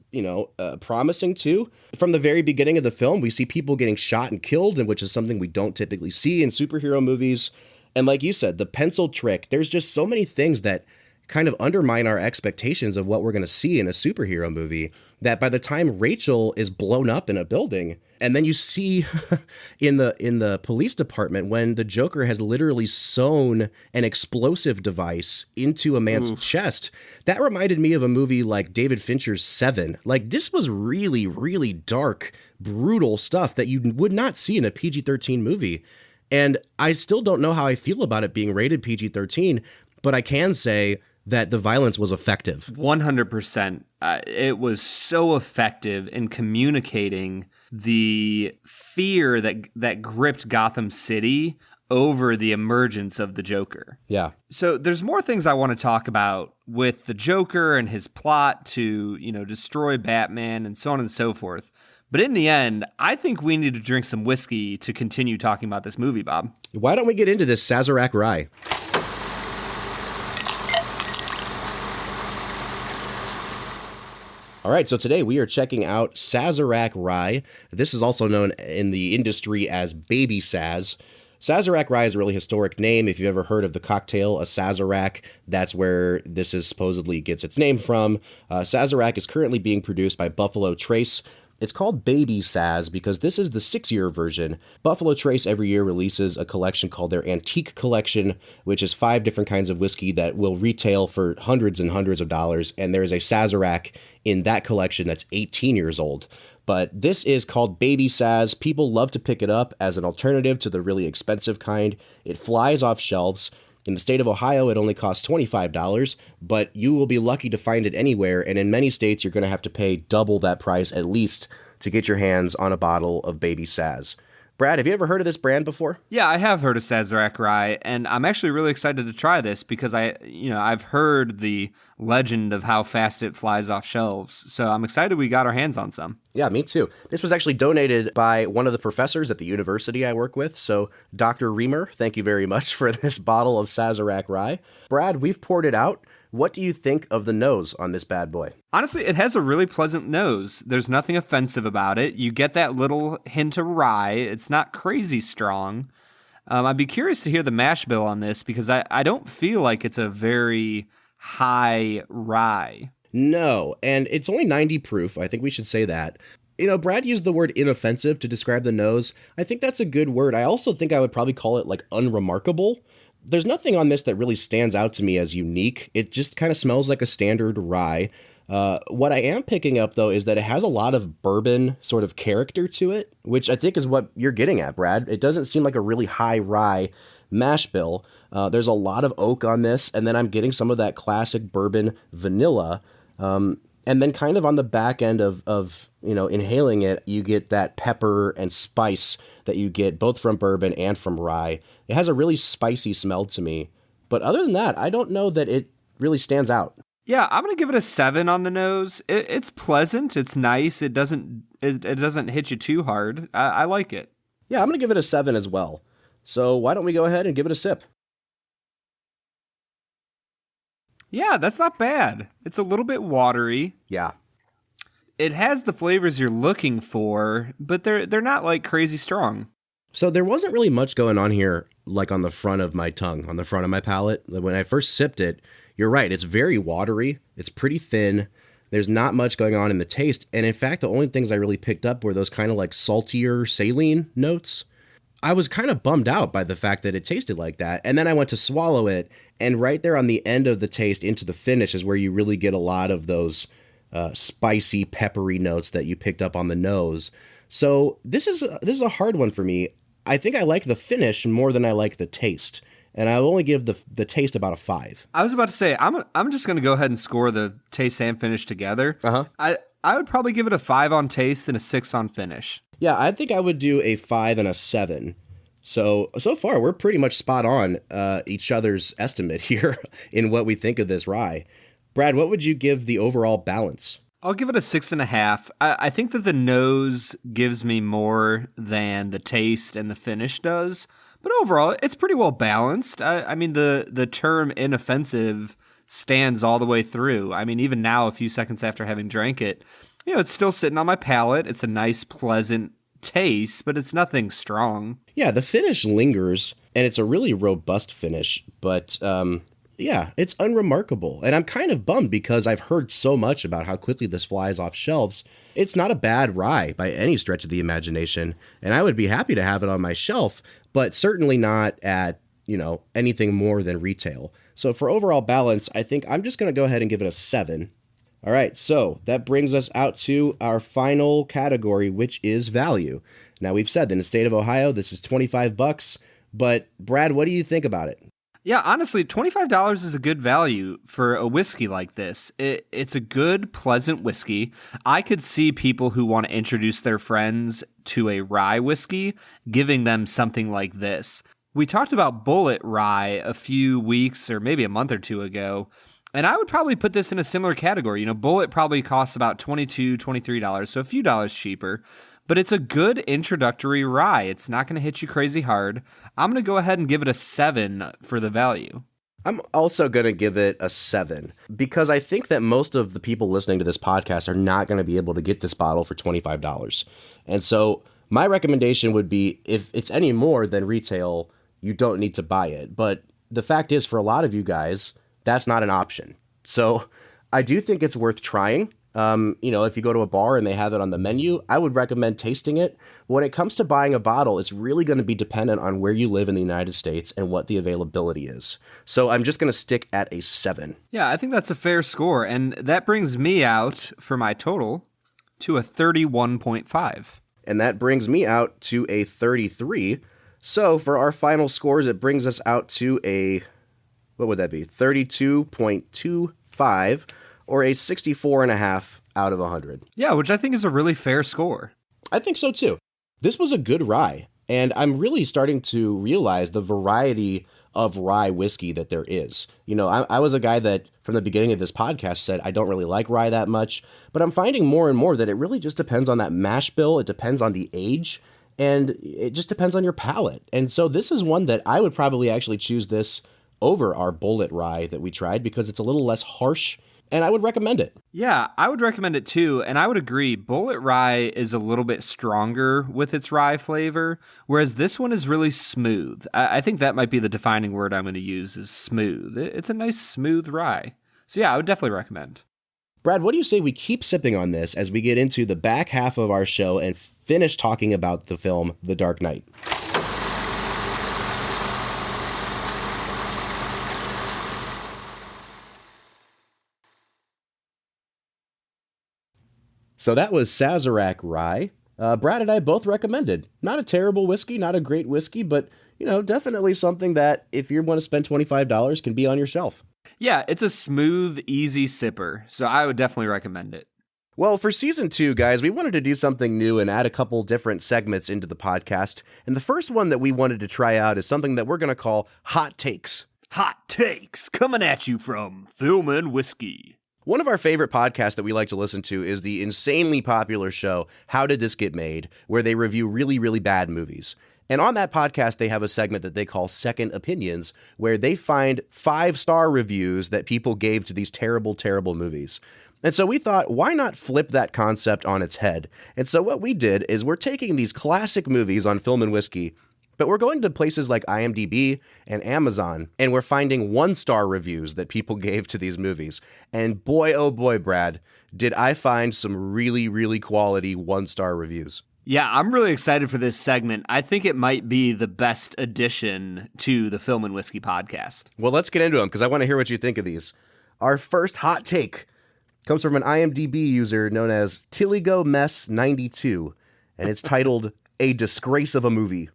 Speaker 3: promising to? From the very beginning of the film, we see people getting shot and killed, and which is something we don't typically see in superhero movies. And like you said, the pencil trick, there's just so many things that kind of undermine our expectations of what we're going to see in a superhero movie, that by the time Rachel is blown up in a building, and then you see in the police department when the Joker has literally sewn an explosive device into a man's chest, that reminded me of a movie like David Fincher's Seven. Like, this was really, really dark, brutal stuff that you would not see in a PG-13 movie. And I still don't know how I feel about it being rated PG-13, but I can say that the violence was effective.
Speaker 2: 100%. It was so effective in communicating the fear that gripped Gotham City over the emergence of the Joker.
Speaker 3: Yeah.
Speaker 2: So there's more things I want to talk about with the Joker and his plot to, destroy Batman and so on and so forth. But in the end, I think we need to drink some whiskey to continue talking about this movie, Bob.
Speaker 3: Why don't we get into this Sazerac Rye? All right, so today we are checking out Sazerac Rye. This is also known in the industry as Baby Saz. Sazerac Rye is a really historic name. If you've ever heard of the cocktail, a Sazerac, that's where this is supposedly gets its name from. Sazerac is currently being produced by Buffalo Trace. It's called Baby Saz because this is the 6-year version. Buffalo Trace every year releases a collection called their Antique Collection, which is 5 different kinds of whiskey that will retail for hundreds and hundreds of dollars. And there is a Sazerac in that collection that's 18 years old. But this is called Baby Saz. People love to pick it up as an alternative to the really expensive kind. It flies off shelves. In the state of Ohio, it only costs $25, but you will be lucky to find it anywhere, and in many states, you're going to have to pay double that price at least to get your hands on a bottle of Baby Saz. Brad, have you ever heard of this brand before?
Speaker 2: Yeah, I have heard of Sazerac Rye, and I'm actually really excited to try this because I've heard the legend of how fast it flies off shelves. So I'm excited we got our hands on some.
Speaker 3: Yeah, me too. This was actually donated by one of the professors at the university I work with. So Dr. Reamer, thank you very much for this bottle of Sazerac Rye. Brad, we've poured it out. What do you think of the nose on this bad boy?
Speaker 2: Honestly, it has a really pleasant nose. There's nothing offensive about it. You get that little hint of rye. It's not crazy strong. I'd be curious to hear the mash bill on this because I don't feel like it's a very high rye.
Speaker 3: No, and it's only 90 proof. I think we should say that. Brad used the word inoffensive to describe the nose. I think that's a good word. I also think I would probably call it like unremarkable. there's nothing on this that really stands out to me as unique. It just kind of smells like a standard rye. What I am picking up, though, is that it has a lot of bourbon sort of character to it, which I think is what you're getting at, Brad. It doesn't seem like a really high rye mash bill. There's a lot of oak on this, and then I'm getting some of that classic bourbon vanilla. And then kind of on the back end of inhaling it, you get that pepper and spice that you get both from bourbon and from rye. It has a really spicy smell to me. But other than that, I don't know that it really stands out.
Speaker 2: Yeah, I'm going to give it a 7 on the nose. It's pleasant. It's nice. It doesn't hit you too hard. I like it.
Speaker 3: Yeah, I'm going to give it a 7 as well. So why don't we go ahead and give it a sip?
Speaker 2: Yeah, that's not bad. It's a little bit watery.
Speaker 3: Yeah.
Speaker 2: It has the flavors you're looking for, but they're not like crazy strong.
Speaker 3: So there wasn't really much going on here, like on the front of my tongue, on the front of my palate. When I first sipped it, you're right, it's very watery. It's pretty thin. There's not much going on in the taste. And in fact, the only things I really picked up were those kind of like saltier saline notes. I was kind of bummed out by the fact that it tasted like that. And then I went to swallow it, and right there on the end of the taste into the finish is where you really get a lot of those spicy, peppery notes that you picked up on the nose. So this is a hard one for me. I think I like the finish more than I like the taste. And I'll only give the taste about a 5.
Speaker 2: I was about to say, I'm just going to go ahead and score the taste and finish together.
Speaker 3: Uh-huh.
Speaker 2: I would probably give it a 5 on taste and a 6 on finish.
Speaker 3: Yeah, I think I would do a 5 and a 7. So far, we're pretty much spot on each other's estimate here in what we think of this rye. Brad, what would you give the overall balance?
Speaker 2: I'll give it a 6.5. I think that the nose gives me more than the taste and the finish does. But overall, it's pretty well balanced. I mean, the term inoffensive stands all the way through. I mean, even now, a few seconds after having drank it, it's still sitting on my palate. It's a nice, pleasant taste, but it's nothing strong.
Speaker 3: Yeah, the finish lingers, and it's a really robust finish, but yeah, it's unremarkable. And I'm kind of bummed because I've heard so much about how quickly this flies off shelves. It's not a bad rye by any stretch of the imagination, and I would be happy to have it on my shelf, but certainly not at, anything more than retail. So for overall balance, I think I'm just going to go ahead and give it a 7. All right, so that brings us out to our final category, which is value. Now, we've said that in the state of Ohio, this is $25, but Brad, what do you think about it?
Speaker 2: Yeah, honestly, $25 is a good value for a whiskey like this. It's a good, pleasant whiskey. I could see people who want to introduce their friends to a rye whiskey giving them something like this. We talked about Bullet Rye a few weeks or maybe a month or two ago, and I would probably put this in a similar category. Bullet probably costs about $22, $23, so a few dollars cheaper. But it's a good introductory rye. It's not going to hit you crazy hard. I'm going to go ahead and give it a 7 for the value.
Speaker 3: I'm also going to give it a 7 because I think that most of the people listening to this podcast are not going to be able to get this bottle for $25. And so my recommendation would be if it's any more than retail, you don't need to buy it. But the fact is, for a lot of you guys, that's not an option. So I do think it's worth trying. If you go to a bar and they have it on the menu, I would recommend tasting it. When it comes to buying a bottle, it's really going to be dependent on where you live in the United States and what the availability is. So I'm just going to stick at a 7.
Speaker 2: Yeah, I think that's a fair score. And that brings me out for my total to a 31.5.
Speaker 3: And that brings me out to a 33. So for our final scores, it brings us out to a, what would that be? 32.25. Or a 64.5 out of 100.
Speaker 2: Yeah, which I think is a really fair score.
Speaker 3: I think so too. This was a good rye, and I'm really starting to realize the variety of rye whiskey that there is. I was a guy that from the beginning of this podcast said I don't really like rye that much, but I'm finding more and more that it really just depends on that mash bill. It depends on the age, and it just depends on your palate. And so this is one that I would probably actually choose this over our Bullet Rye that we tried because it's a little less harsh. And I would recommend it.
Speaker 2: Yeah, I would recommend it too. And I would agree, Bullet Rye is a little bit stronger with its rye flavor, whereas this one is really smooth. I think that might be the defining word I'm going to use is smooth. It's a nice smooth rye. So yeah, I would definitely recommend.
Speaker 3: Brad, what do you say we keep sipping on this as we get into the back half of our show and finish talking about the film The Dark Knight? So that was Sazerac Rye. Brad and I both recommended. Not a terrible whiskey, not a great whiskey, but, definitely something that if you want to spend $25 can be on your shelf.
Speaker 2: Yeah, it's a smooth, easy sipper, so I would definitely recommend it.
Speaker 3: Well, for season 2, guys, we wanted to do something new and add a couple different segments into the podcast. And the first one that we wanted to try out is something that we're going to call Hot Takes.
Speaker 2: Hot Takes, coming at you from Film and Whiskey.
Speaker 3: One of our favorite podcasts that we like to listen to is the insanely popular show, How Did This Get Made?, where they review really, really bad movies. And on that podcast, they have a segment that they call Second Opinions, where they find 5-star reviews that people gave to these terrible, terrible movies. And so we thought, why not flip that concept on its head? And so what we did is we're taking these classic movies on Film and Whiskey, but we're going to places like IMDb and Amazon, and we're finding 1-star reviews that people gave to these movies. And boy, oh boy, Brad, did I find some really, really quality 1-star reviews.
Speaker 2: Yeah, I'm really excited for this segment. I think it might be the best addition to the Film and Whiskey podcast.
Speaker 3: Well, let's get into them, because I want to hear what you think of these. Our first hot take comes from an IMDb user known as TillyGoMess92, and it's titled, A Disgrace of a Movie.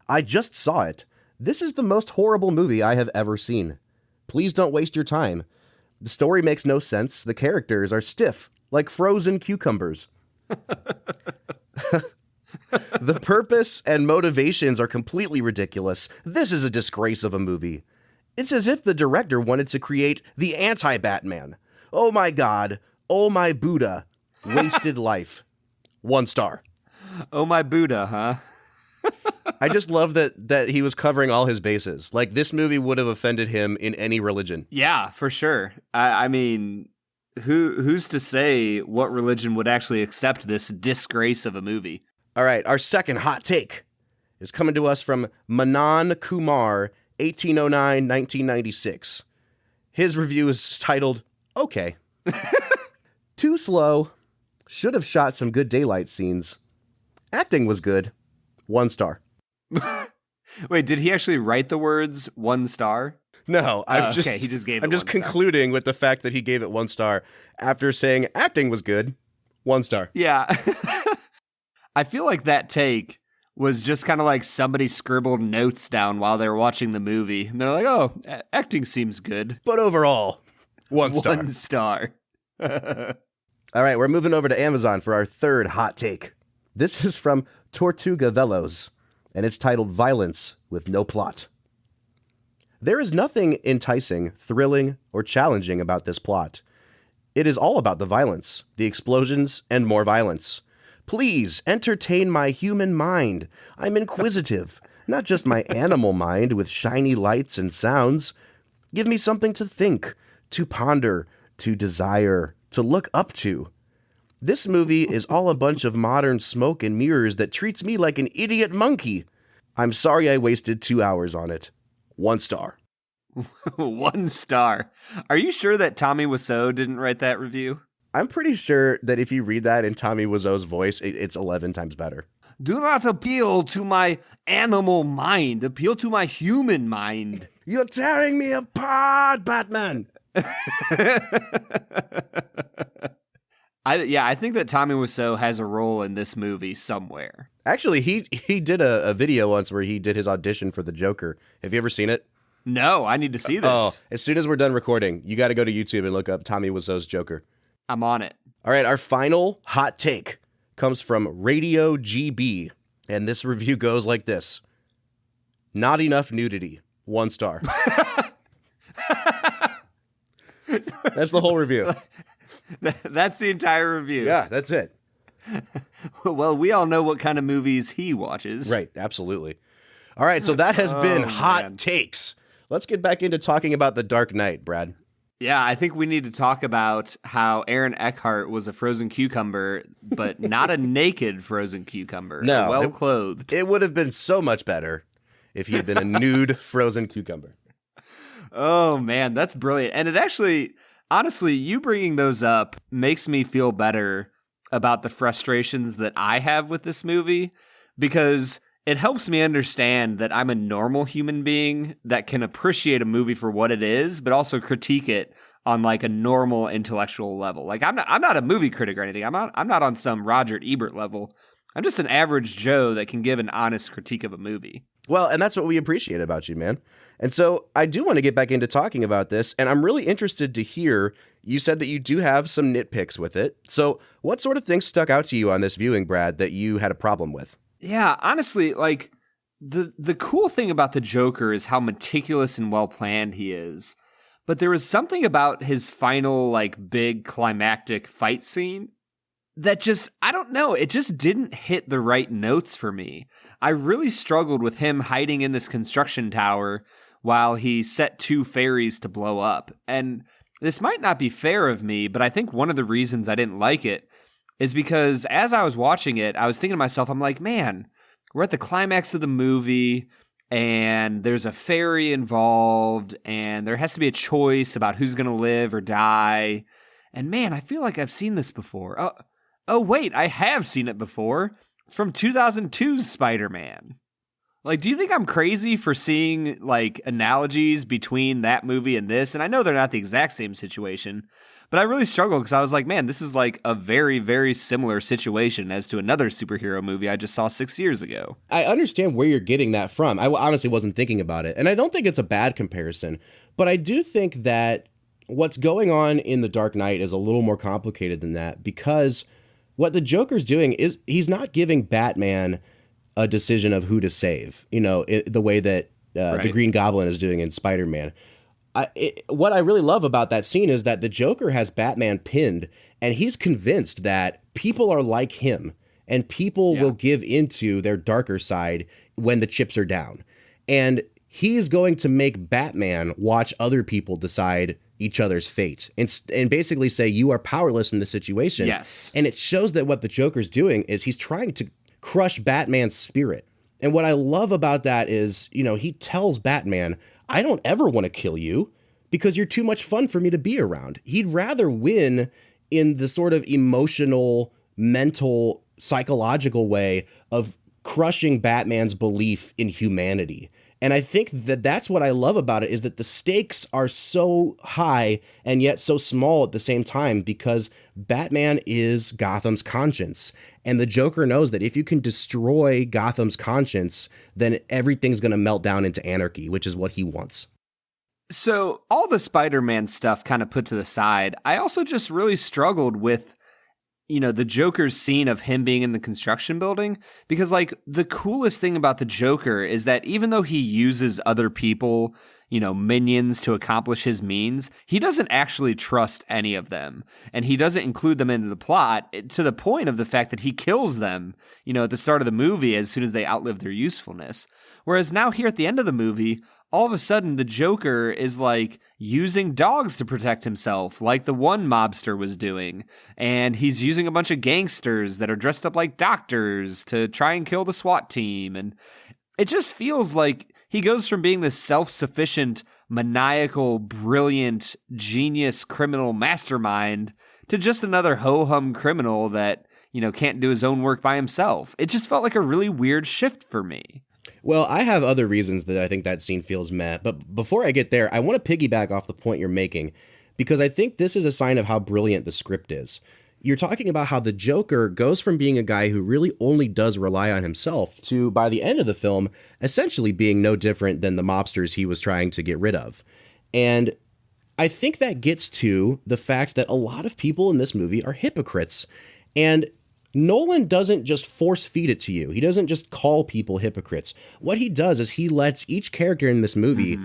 Speaker 3: I just saw it. This is the most horrible movie I have ever seen. Please don't waste your time. The story makes no sense. The characters are stiff, like frozen cucumbers. The purpose and motivations are completely ridiculous. This is a disgrace of a movie. It's as if the director wanted to create the anti-Batman. Oh my God. Oh my Buddha. Wasted life. 1 star.
Speaker 2: Oh my Buddha, huh?
Speaker 3: I just love that he was covering all his bases. Like, this movie would have offended him in any religion.
Speaker 2: Yeah, for sure. I mean, who's to say what religion would actually accept this disgrace of a movie?
Speaker 3: All right, our second hot take is coming to us from Manan Kumar, 1809-1996. His review is titled, Okay. Too slow. Should have shot some good daylight scenes. Acting was good. 1 star.
Speaker 2: Wait, did he actually write the words 1 star?
Speaker 3: No,
Speaker 2: okay, he just gave it
Speaker 3: I'm just
Speaker 2: 1 star.
Speaker 3: concluding with the fact that he gave it 1 star after saying acting was good. 1 star.
Speaker 2: Yeah. I feel like that take was just kind of like somebody scribbled notes down while they were watching the movie. And they're like, oh, acting seems good.
Speaker 3: But overall, 1 star.
Speaker 2: 1 star.
Speaker 3: All right, we're moving over to Amazon for our third hot take. This is from Tortuga Velos, and it's titled Violence with No Plot. There is nothing enticing, thrilling, or challenging about this plot. It is all about the violence, the explosions, and more violence. Please entertain my human mind. I'm inquisitive, not just my animal mind with shiny lights and sounds. Give me something to think, to ponder, to desire, to look up to. This movie is all a bunch of modern smoke and mirrors that treats me like an idiot monkey. I'm sorry I wasted 2 hours on it. 1 star.
Speaker 2: 1 star. Are you sure that Tommy Wiseau didn't write that review?
Speaker 3: I'm pretty sure that if you read that in Tommy Wiseau's voice, it's 11 times better.
Speaker 2: Do not appeal to my animal mind. Appeal to my human mind.
Speaker 3: You're tearing me apart, Batman!
Speaker 2: I think that Tommy Wiseau has a role in this movie somewhere.
Speaker 3: Actually, he did a video once where he did his audition for the Joker. Have you ever seen it?
Speaker 2: No, I need to see this.
Speaker 3: Oh, as soon as we're done recording, you got to go to YouTube and look up Tommy Wiseau's Joker.
Speaker 2: I'm on it.
Speaker 3: All right, our final hot take comes from Radio GB, and this review goes like this. Not enough nudity. 1 star. That's the whole review.
Speaker 2: That's the entire review.
Speaker 3: Yeah, that's it.
Speaker 2: Well, we all know what kind of movies he watches.
Speaker 3: Right, absolutely. All right, so that has been Hot Takes. Let's get back into talking about The Dark Knight, Brad.
Speaker 2: Yeah, I think we need to talk about how Aaron Eckhart was a frozen cucumber, but not a naked frozen cucumber.
Speaker 3: No.
Speaker 2: Well-clothed.
Speaker 3: It would have been so much better if he had been a nude frozen cucumber.
Speaker 2: Oh, man, that's brilliant. And it actually, honestly, you bringing those up makes me feel better about the frustrations that I have with this movie, because it helps me understand that I'm a normal human being that can appreciate a movie for what it is, but also critique it on like a normal intellectual level. Like I'm not a movie critic or anything. I'm not on some Roger Ebert level. I'm just an average Joe that can give an honest critique of a movie.
Speaker 3: Well, and that's what we appreciate about you, man. And so I do want to get back into talking about this, and I'm really interested to hear, you said that you do have some nitpicks with it. So what sort of things stuck out to you on this viewing, Brad, that you had a problem with?
Speaker 2: Yeah, honestly, like the cool thing about the Joker is how meticulous and well-planned he is. But there was something about his final, like, big climactic fight scene that just, I don't know, it just didn't hit the right notes for me. I really struggled with him hiding in this construction tower while he set 2 ferries to blow up. And this might not be fair of me, but I think one of the reasons I didn't like it is because as I was watching it, I was thinking to myself, I'm like, man, we're at the climax of the movie, and there's a ferry involved, and there has to be a choice about who's going to live or die. And man, I feel like I've seen this before. Oh, wait, I have seen it before. It's from 2002's Spider-Man. Like, do you think I'm crazy for seeing, like, analogies between that movie and this? And I know they're not the exact same situation, but I really struggled because I was like, man, this is like a very, very similar situation as to another superhero movie I just saw 6 years ago.
Speaker 3: I understand where you're getting that from. I honestly wasn't thinking about it. And I don't think it's a bad comparison, but I do think that what's going on in The Dark Knight is a little more complicated than that, because what the Joker's doing is he's not giving Batman a decision of who to save, the way that the Green Goblin is doing in Spider-Man. What I really love about that scene is that the Joker has Batman pinned, and he's convinced that people are like him, and people will give into their darker side when the chips are down. And he's going to make Batman watch other people decide each other's fate and basically say, you are powerless in this situation.
Speaker 2: Yes.
Speaker 3: And it shows that what the Joker's doing is he's trying to crush Batman's spirit. And what I love about that is, he tells Batman, I don't ever want to kill you because you're too much fun for me to be around. He'd rather win in the sort of emotional, mental, psychological way of crushing Batman's belief in humanity. And I think that that's what I love about it, is that the stakes are so high and yet so small at the same time, because Batman is Gotham's conscience. And the Joker knows that if you can destroy Gotham's conscience, then everything's going to melt down into anarchy, which is what he wants.
Speaker 2: So all the Spider-Man stuff kind of put to the side, I also just really struggled with the Joker's scene of him being in the construction building, because like the coolest thing about the Joker is that even though he uses other people, minions to accomplish his means, he doesn't actually trust any of them, and he doesn't include them into the plot to the point of the fact that he kills them, at the start of the movie as soon as they outlive their usefulness. Whereas now here at the end of the movie, all of a sudden the Joker is like using dogs to protect himself, like the one mobster was doing. And he's using a bunch of gangsters that are dressed up like doctors to try and kill the SWAT team. And it just feels like he goes from being this self-sufficient, maniacal, brilliant, genius criminal mastermind to just another ho-hum criminal that, can't do his own work by himself. It just felt like a really weird shift for me.
Speaker 3: Well, I have other reasons that I think that scene feels meh, but before I get there, I want to piggyback off the point you're making, because I think this is a sign of how brilliant the script is. You're talking about how the Joker goes from being a guy who really only does rely on himself to, by the end of the film, essentially being no different than the mobsters he was trying to get rid of. And I think that gets to the fact that a lot of people in this movie are hypocrites, and Nolan doesn't just force feed it to you. He doesn't just call people hypocrites. What he does is he lets each character in this movie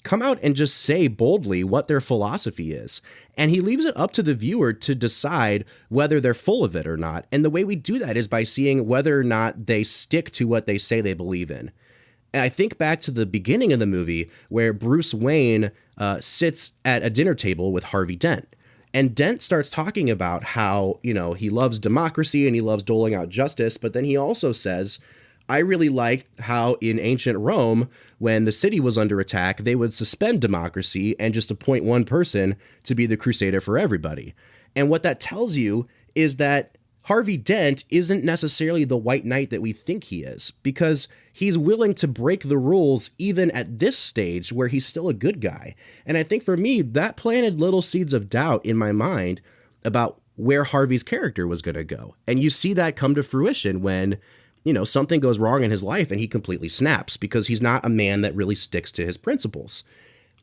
Speaker 3: come out and just say boldly what their philosophy is. And he leaves it up to the viewer to decide whether they're full of it or not. And the way we do that is by seeing whether or not they stick to what they say they believe in. And I think back to the beginning of the movie where Bruce Wayne sits at a dinner table with Harvey Dent. And Dent starts talking about how, he loves democracy and he loves doling out justice. But then he also says, I really liked how in ancient Rome, when the city was under attack, they would suspend democracy and just appoint one person to be the crusader for everybody. And what that tells you is that Harvey Dent isn't necessarily the white knight that we think he is, because he's willing to break the rules even at this stage where he's still a good guy. And I think for me, that planted little seeds of doubt in my mind about where Harvey's character was going to go. And you see that come to fruition when, something goes wrong in his life and he completely snaps because he's not a man that really sticks to his principles.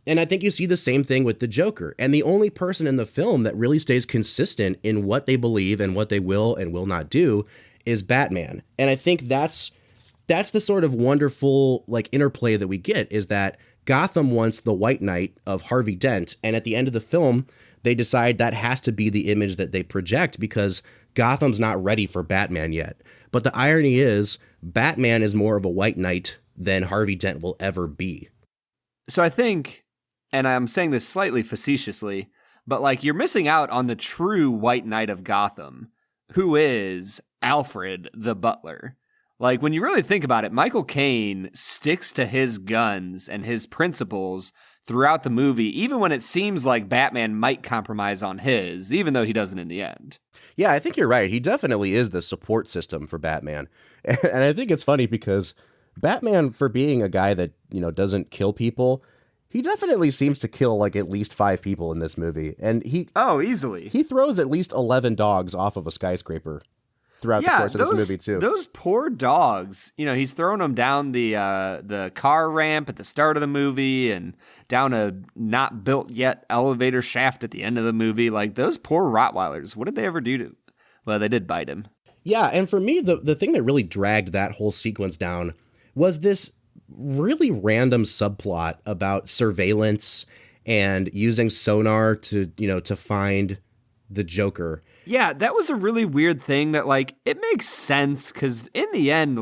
Speaker 3: And I think you see the same thing with the Joker. And the only person in the film that really stays consistent in what they believe and what they will and will not do is Batman. And I think that's the sort of wonderful interplay that we get, is that Gotham wants the white knight of Harvey Dent. And at the end of the film, they decide that has to be the image that they project because Gotham's not ready for Batman yet. But the irony is Batman is more of a white knight than Harvey Dent will ever be.
Speaker 2: So I think, and I'm saying this slightly facetiously, but you're missing out on the true white knight of Gotham, who is Alfred the butler. When you really think about it, Michael Caine sticks to his guns and his principles throughout the movie, even when it seems like Batman might compromise on his, even though he doesn't in the end.
Speaker 3: Yeah, I think you're right. He definitely is the support system for Batman. And I think it's funny because Batman, for being a guy that, doesn't kill people, he definitely seems to kill at least 5 people in this movie. And
Speaker 2: easily.
Speaker 3: He throws at least 11 dogs off of a skyscraper throughout the course of this movie too.
Speaker 2: Those poor dogs, he's throwing them down the car ramp at the start of the movie and down a not built yet elevator shaft at the end of the movie. Those poor Rottweilers, what did they ever do to him? Well, they did bite him.
Speaker 3: Yeah, and for me, the thing that really dragged that whole sequence down was this really random subplot about surveillance and using sonar to find the Joker.
Speaker 2: Yeah, that was a really weird thing that, it makes sense because in the end,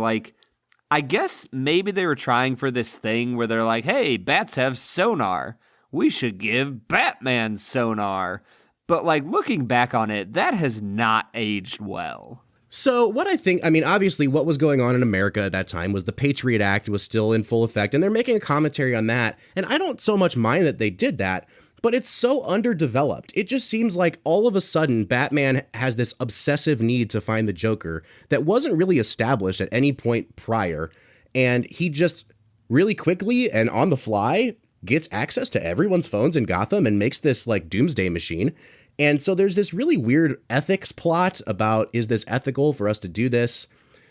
Speaker 2: I guess maybe they were trying for this thing where they're like, hey, bats have sonar. We should give Batman sonar. But, looking back on it, that has not aged well.
Speaker 3: So what I think, obviously what was going on in America at that time was the Patriot Act was still in full effect, and they're making a commentary on that. And I don't so much mind that they did that, but it's so underdeveloped. It just seems like all of a sudden Batman has this obsessive need to find the Joker that wasn't really established at any point prior. And he just really quickly and on the fly gets access to everyone's phones in Gotham and makes this doomsday machine. And so there's this really weird ethics plot about, is this ethical for us to do this?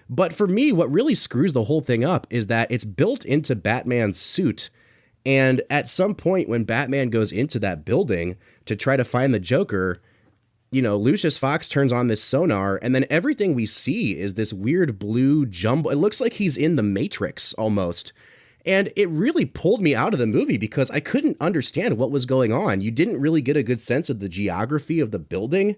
Speaker 3: But for me, what really screws the whole thing up is that it's built into Batman's suit. And at some point when Batman goes into that building to try to find the Joker, Lucius Fox turns on this sonar, and then everything we see is this weird blue jumble. It looks like he's in the Matrix almost. And it really pulled me out of the movie because I couldn't understand what was going on. You didn't really get a good sense of the geography of the building,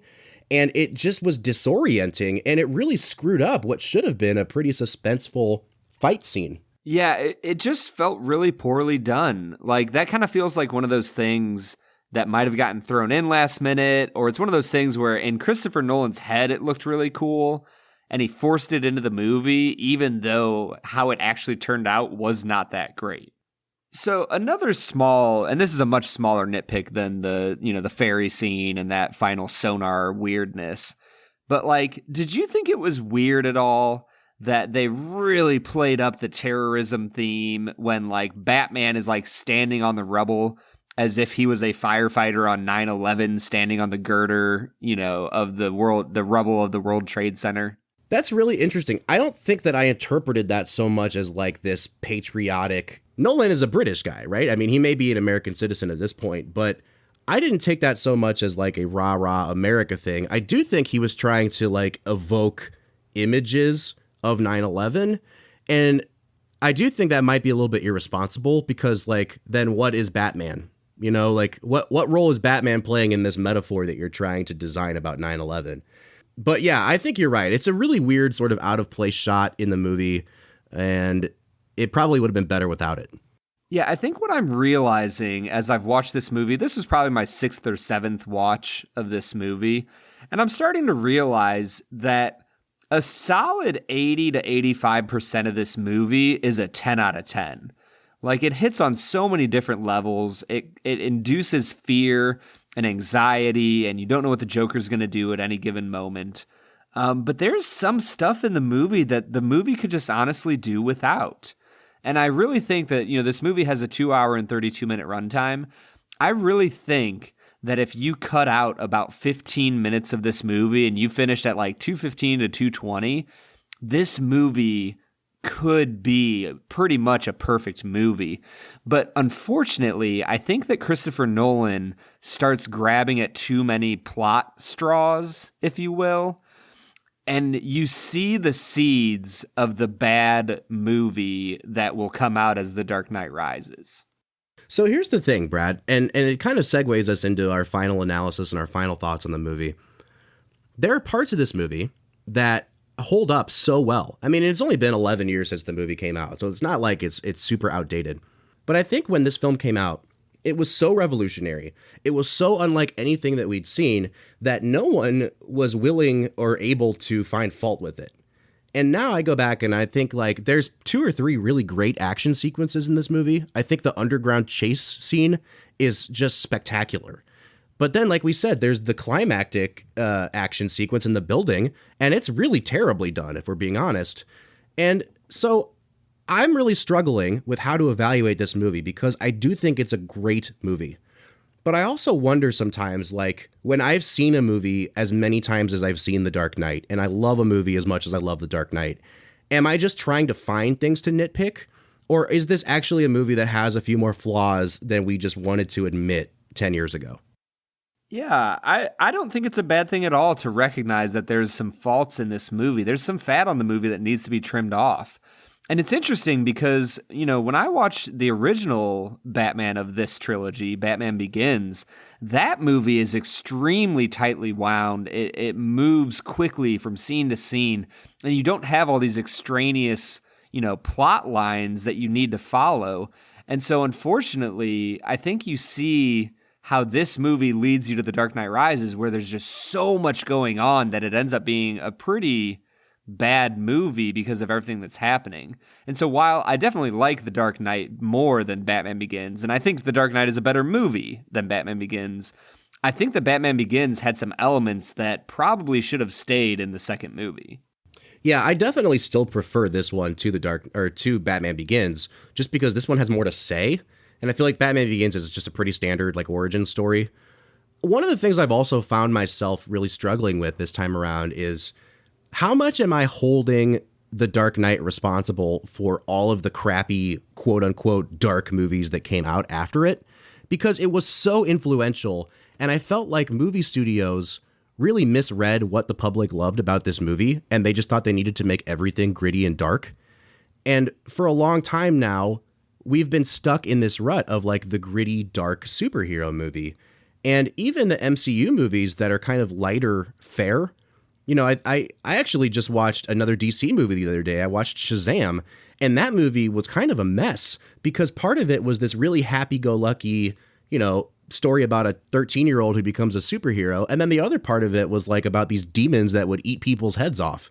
Speaker 3: and it just was disorienting, and it really screwed up what should have been a pretty suspenseful fight scene.
Speaker 2: Yeah, it just felt really poorly done. That kind of feels like one of those things that might have gotten thrown in last minute, or it's one of those things where in Christopher Nolan's head it looked really cool, and he forced it into the movie, even though how it actually turned out was not that great. So another small, and this is a much smaller nitpick than the ferry scene and that final sonar weirdness, but did you think it was weird at all that they really played up the terrorism theme when Batman is standing on the rubble as if he was a firefighter on 9/11 standing on the girder, of the rubble of the World Trade Center?
Speaker 3: That's really interesting. I don't think that I interpreted that so much as this patriotic. Nolan is a British guy, right? He may be an American citizen at this point, but I didn't take that so much as a rah-rah America thing. I do think he was trying to evoke images of 9/11. And I do think that might be a little bit irresponsible because then what is Batman? What role is Batman playing in this metaphor that you're trying to design about 9/11? But yeah, I think you're right. It's a really weird sort of out of place shot in the movie, and it probably would have been better without it.
Speaker 2: Yeah, I think what I'm realizing as I've watched this movie, this was probably my 6th or 7th watch of this movie, and I'm starting to realize that a solid 80 to 85% of this movie is a 10 out of 10. It hits on so many different levels. It induces fear and anxiety, and you don't know what the Joker's going to do at any given moment. But there's some stuff in the movie that the movie could just honestly do without. And I really think that, this movie has a 2 hour and 32-minute runtime. I really think that if you cut out about 15 minutes of this movie and you finished at like 2:15 to 2:20, this movie could be pretty much a perfect movie. But unfortunately, I think that Christopher Nolan starts grabbing at too many plot straws, if you will. And you see the seeds of the bad movie that will come out as The Dark Knight Rises.
Speaker 3: So here's the thing, Brad, and it kind of segues us into our final analysis and our final thoughts on the movie. There are parts of this movie that hold up so well. I mean, it's only been 11 years since the movie came out, so it's not like it's super outdated. But I think when this film came out, it was so revolutionary. It was so unlike anything that we'd seen that no one was willing or able to find fault with it. And now I go back and I think like there's 2 or 3 really great action sequences in this movie. I think the underground chase scene is just spectacular. But then, like we said, there's the climactic action sequence in the building, and it's really terribly done, if we're being honest. And so I'm really struggling with how to evaluate this movie because I do think it's a great movie. But I also wonder sometimes, like, when I've seen a movie as many times as I've seen The Dark Knight, and I love a movie as much as I love The Dark Knight, am I just trying to find things to nitpick? Or is this actually a movie that has a few more flaws than we just wanted to admit 10 years ago?
Speaker 2: Yeah, I don't think it's a bad thing at all to recognize that there's some faults in this movie. There's some fat on the movie that needs to be trimmed off. And it's interesting because, when I watched the original Batman of this trilogy, Batman Begins, that movie is extremely tightly wound. It moves quickly from scene to scene, and you don't have all these extraneous, plot lines that you need to follow. And so, unfortunately, I think you see how this movie leads you to The Dark Knight Rises, where there's just so much going on that it ends up being a pretty bad movie because of everything that's happening. And so while I definitely like The Dark Knight more than Batman Begins, and I think The Dark Knight is a better movie than Batman Begins, I think that Batman Begins had some elements that probably should have stayed in the second movie.
Speaker 3: Yeah, I definitely still prefer this one to to Batman Begins, just because this one has more to say. And I feel like Batman Begins is just a pretty standard like origin story. One of the things I've also found myself really struggling with this time around is how much am I holding The Dark Knight responsible for all of the crappy, quote unquote, dark movies that came out after it? Because it was so influential, and I felt like movie studios really misread what the public loved about this movie, and they just thought they needed to make everything gritty and dark. And for a long time now, we've been stuck in this rut of like the gritty, dark superhero movie. And even the MCU movies that are kind of lighter fare. I actually just watched another DC movie the other day. I watched Shazam, and that movie was kind of a mess because part of it was this really happy-go-lucky, story about a 13-year-old who becomes a superhero. And then the other part of it was like about these demons that would eat people's heads off.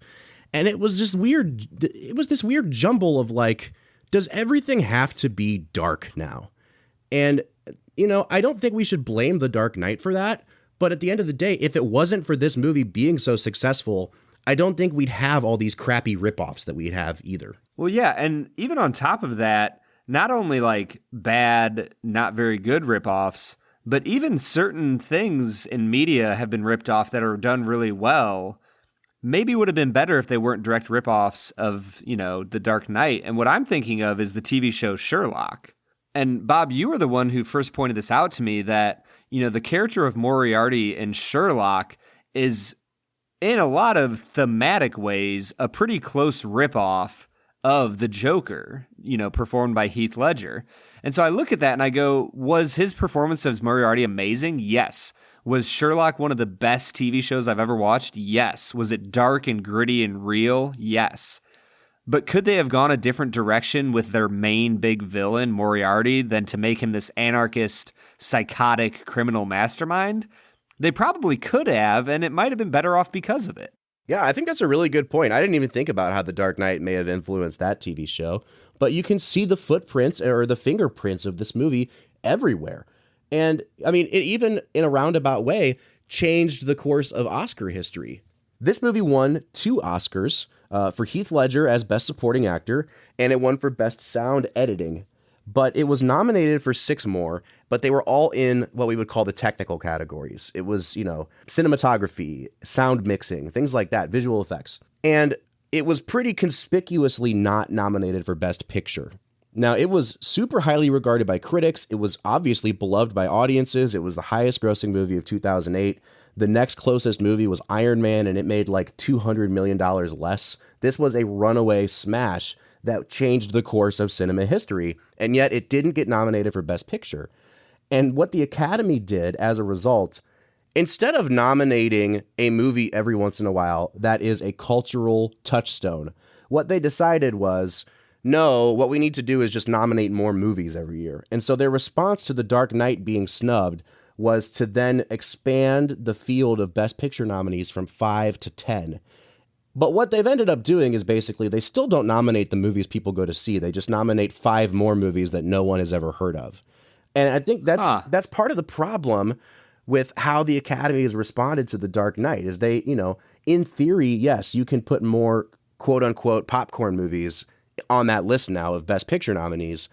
Speaker 3: And it was just weird. It was this weird jumble of like, does everything have to be dark now? And, I don't think we should blame The Dark Knight for that. But at the end of the day, if it wasn't for this movie being so successful, I don't think we'd have all these crappy ripoffs that we'd have either.
Speaker 2: Well, yeah, and even on top of that, not only like bad, not very good ripoffs, but even certain things in media have been ripped off that are done really well. Maybe would have been better if they weren't direct ripoffs of, The Dark Knight. And what I'm thinking of is the TV show Sherlock. And Bob, you were the one who first pointed this out to me that, the character of Moriarty in Sherlock is, in a lot of thematic ways, a pretty close ripoff of the Joker, performed by Heath Ledger. And so I look at that and I go, was his performance as Moriarty amazing? Yes. Was Sherlock one of the best TV shows I've ever watched? Yes. Was it dark and gritty and real? Yes. But could they have gone a different direction with their main big villain, Moriarty, than to make him this anarchist, psychotic criminal mastermind? They probably could have, and it might have been better off because of it.
Speaker 3: Yeah, I think that's a really good point. I didn't even think about how The Dark Knight may have influenced that TV show, but you can see the footprints or the fingerprints of this movie everywhere. And I mean, it even in a roundabout way changed the course of Oscar history. This movie won 2 Oscars for Heath Ledger as Best Supporting Actor, and it won for Best Sound Editing. But it was nominated for 6 more, but they were all in what we would call the technical categories. It was, cinematography, sound mixing, things like that, visual effects. And it was pretty conspicuously not nominated for Best Picture. Now, it was super highly regarded by critics. It was obviously beloved by audiences. It was the highest grossing movie of 2008. The next closest movie was Iron Man, and it made like $200 million less. This was a runaway smash that changed the course of cinema history, and yet it didn't get nominated for Best Picture. And what the Academy did as a result, instead of nominating a movie every once in a while that is a cultural touchstone, what they decided was, no, what we need to do is just nominate more movies every year. And so their response to The Dark Knight being snubbed was to then expand the field of Best Picture nominees from 5 to 10. But what they've ended up doing is basically they still don't nominate the movies people go to see. They just nominate 5 more movies that no one has ever heard of. And I think that's part of the problem with how the Academy has responded to The Dark Knight is they, in theory, yes, you can put more quote unquote popcorn movies on that list now of Best Picture nominees.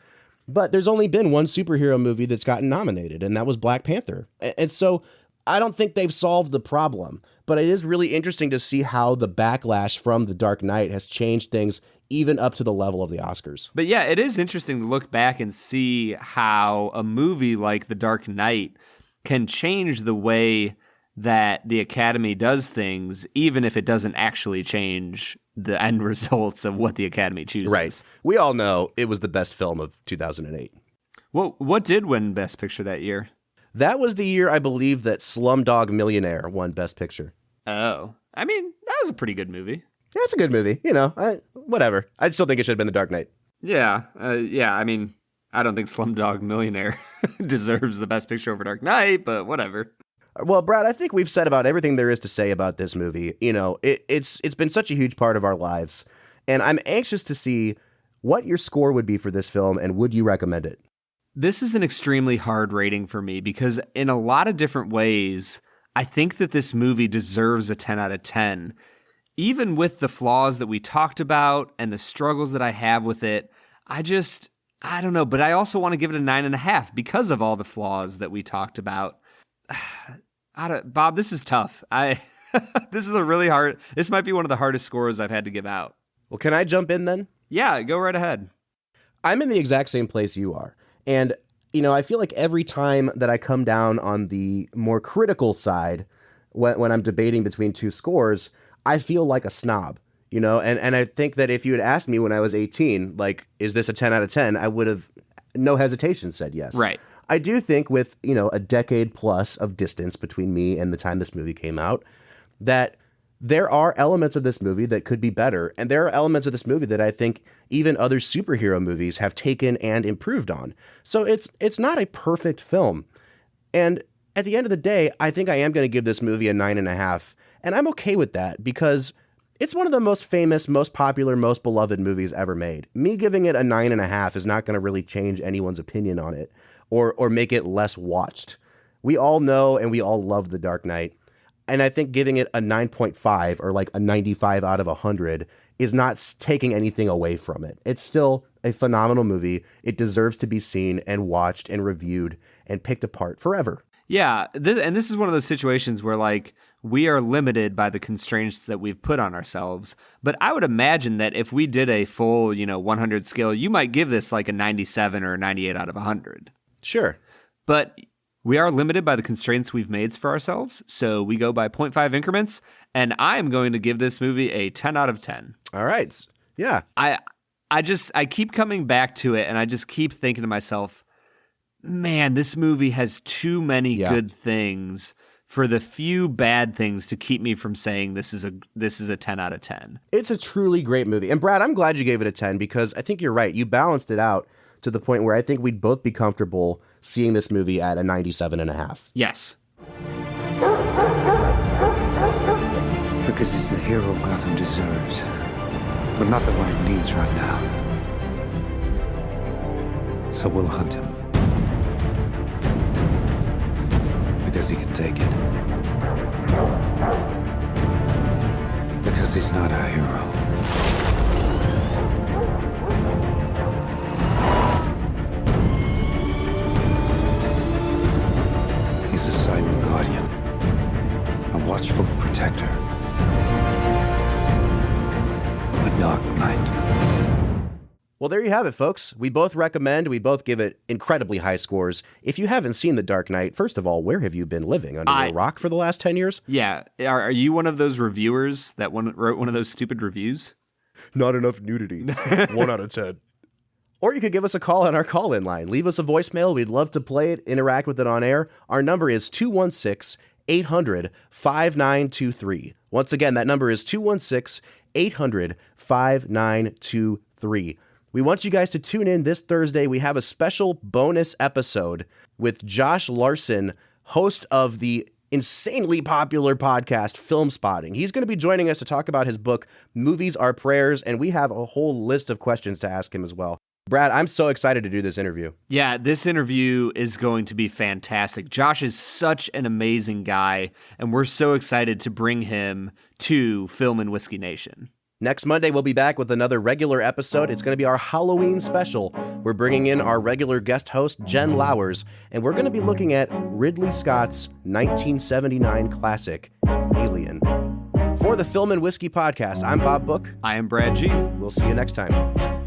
Speaker 3: But there's only been one superhero movie that's gotten nominated, and that was Black Panther. And so I don't think they've solved the problem, but it is really interesting to see how the backlash from The Dark Knight has changed things even up to the level of the Oscars.
Speaker 2: But yeah, it is interesting to look back and see how a movie like The Dark Knight can change the way that the Academy does things, even if it doesn't actually change the end results of what the Academy chooses.
Speaker 3: Right. We all know it was the best film of 2008.
Speaker 2: Well, what did win Best Picture that year?
Speaker 3: That was the year, I believe, that Slumdog Millionaire won Best Picture.
Speaker 2: Oh. I mean, that was a pretty good movie.
Speaker 3: Yeah, it's a good movie. Whatever. I still think it should have been The Dark Knight.
Speaker 2: Yeah. I mean, I don't think Slumdog Millionaire deserves the Best Picture over Dark Knight, but whatever.
Speaker 3: Well, Brad, I think we've said about everything there is to say about this movie. It's been such a huge part of our lives, and I'm anxious to see what your score would be for this film, and would you recommend it?
Speaker 2: This is an extremely hard rating for me because in a lot of different ways, I think that this movie deserves a 10 out of 10. Even with the flaws that we talked about and the struggles that I have with it, I don't know, but I also want to give it a 9.5 because of all the flaws that we talked about. Bob, this is tough. This is a really hard. This might be one of the hardest scores I've had to give out.
Speaker 3: Well, can I jump in then?
Speaker 2: Yeah, go right ahead.
Speaker 3: I'm in the exact same place you are. And, I feel like every time that I come down on the more critical side, when I'm debating between 2 scores, I feel like a snob, and I think that if you had asked me when I was 18, like, is this a 10 out of 10? I would have no hesitation said yes.
Speaker 2: Right.
Speaker 3: I do think with, a decade plus of distance between me and the time this movie came out, that there are elements of this movie that could be better. And there are elements of this movie that I think even other superhero movies have taken and improved on. So it's not a perfect film. And at the end of the day, I think I am going to give this movie a 9.5. And I'm okay with that because it's one of the most famous, most popular, most beloved movies ever made. Me giving it a 9.5 is not going to really change anyone's opinion on it. Or make it less watched. We all know and we all love The Dark Knight. And I think giving it a 9.5 or like a 95 out of 100 is not taking anything away from it. It's still a phenomenal movie. It deserves to be seen and watched and reviewed and picked apart forever.
Speaker 2: Yeah, this is one of those situations where, like, we are limited by the constraints that we've put on ourselves. But I would imagine that if we did a full, 100 scale, you might give this like a 97 or a 98 out of 100.
Speaker 3: Sure.
Speaker 2: But we are limited by the constraints we've made for ourselves, so we go by 0.5 increments, and I'm going to give this movie a 10 out of 10.
Speaker 3: All right. Yeah.
Speaker 2: I keep coming back to it, and I just keep thinking to myself, man, this movie has too many good things for the few bad things to keep me from saying this is a 10 out of 10.
Speaker 3: It's a truly great movie. And Brad, I'm glad you gave it a 10 because I think you're right. You balanced it out to the point where I think we'd both be comfortable seeing this movie at a 97.5.
Speaker 2: Yes.
Speaker 8: Because he's the hero Gotham deserves, but not the one it needs right now. So we'll hunt him. Because he can take it. Because he's not our hero. He's a silent guardian, a watchful protector, a dark knight.
Speaker 3: Well, there you have it, folks. We both recommend, we both give it incredibly high scores. If you haven't seen The Dark Knight, first of all, where have you been living? Under a rock for the last 10 years?
Speaker 2: Yeah. Are you one of those reviewers that wrote one of those stupid reviews?
Speaker 3: Not enough nudity. 1 out of 10. Or you could give us a call on our call-in line. Leave us a voicemail. We'd love to play it, interact with it on air. Our number is 216-800-5923. Once again, that number is 216-800-5923. We want you guys to tune in this Thursday. We have a special bonus episode with Josh Larson, host of the insanely popular podcast Film Spotting. He's going to be joining us to talk about his book, Movies Are Prayers, and we have a whole list of questions to ask him as well. Brad, I'm so excited to do this interview.
Speaker 2: Yeah, this interview is going to be fantastic. Josh is such an amazing guy, and we're so excited to bring him to Film and Whiskey Nation.
Speaker 3: Next Monday, we'll be back with another regular episode. It's going to be our Halloween special. We're bringing in our regular guest host, Jen Lowers, and we're going to be looking at Ridley Scott's 1979 classic, Alien. For the Film and Whiskey Podcast, I'm Bob Book.
Speaker 2: I am Brad G.
Speaker 3: We'll see you next time.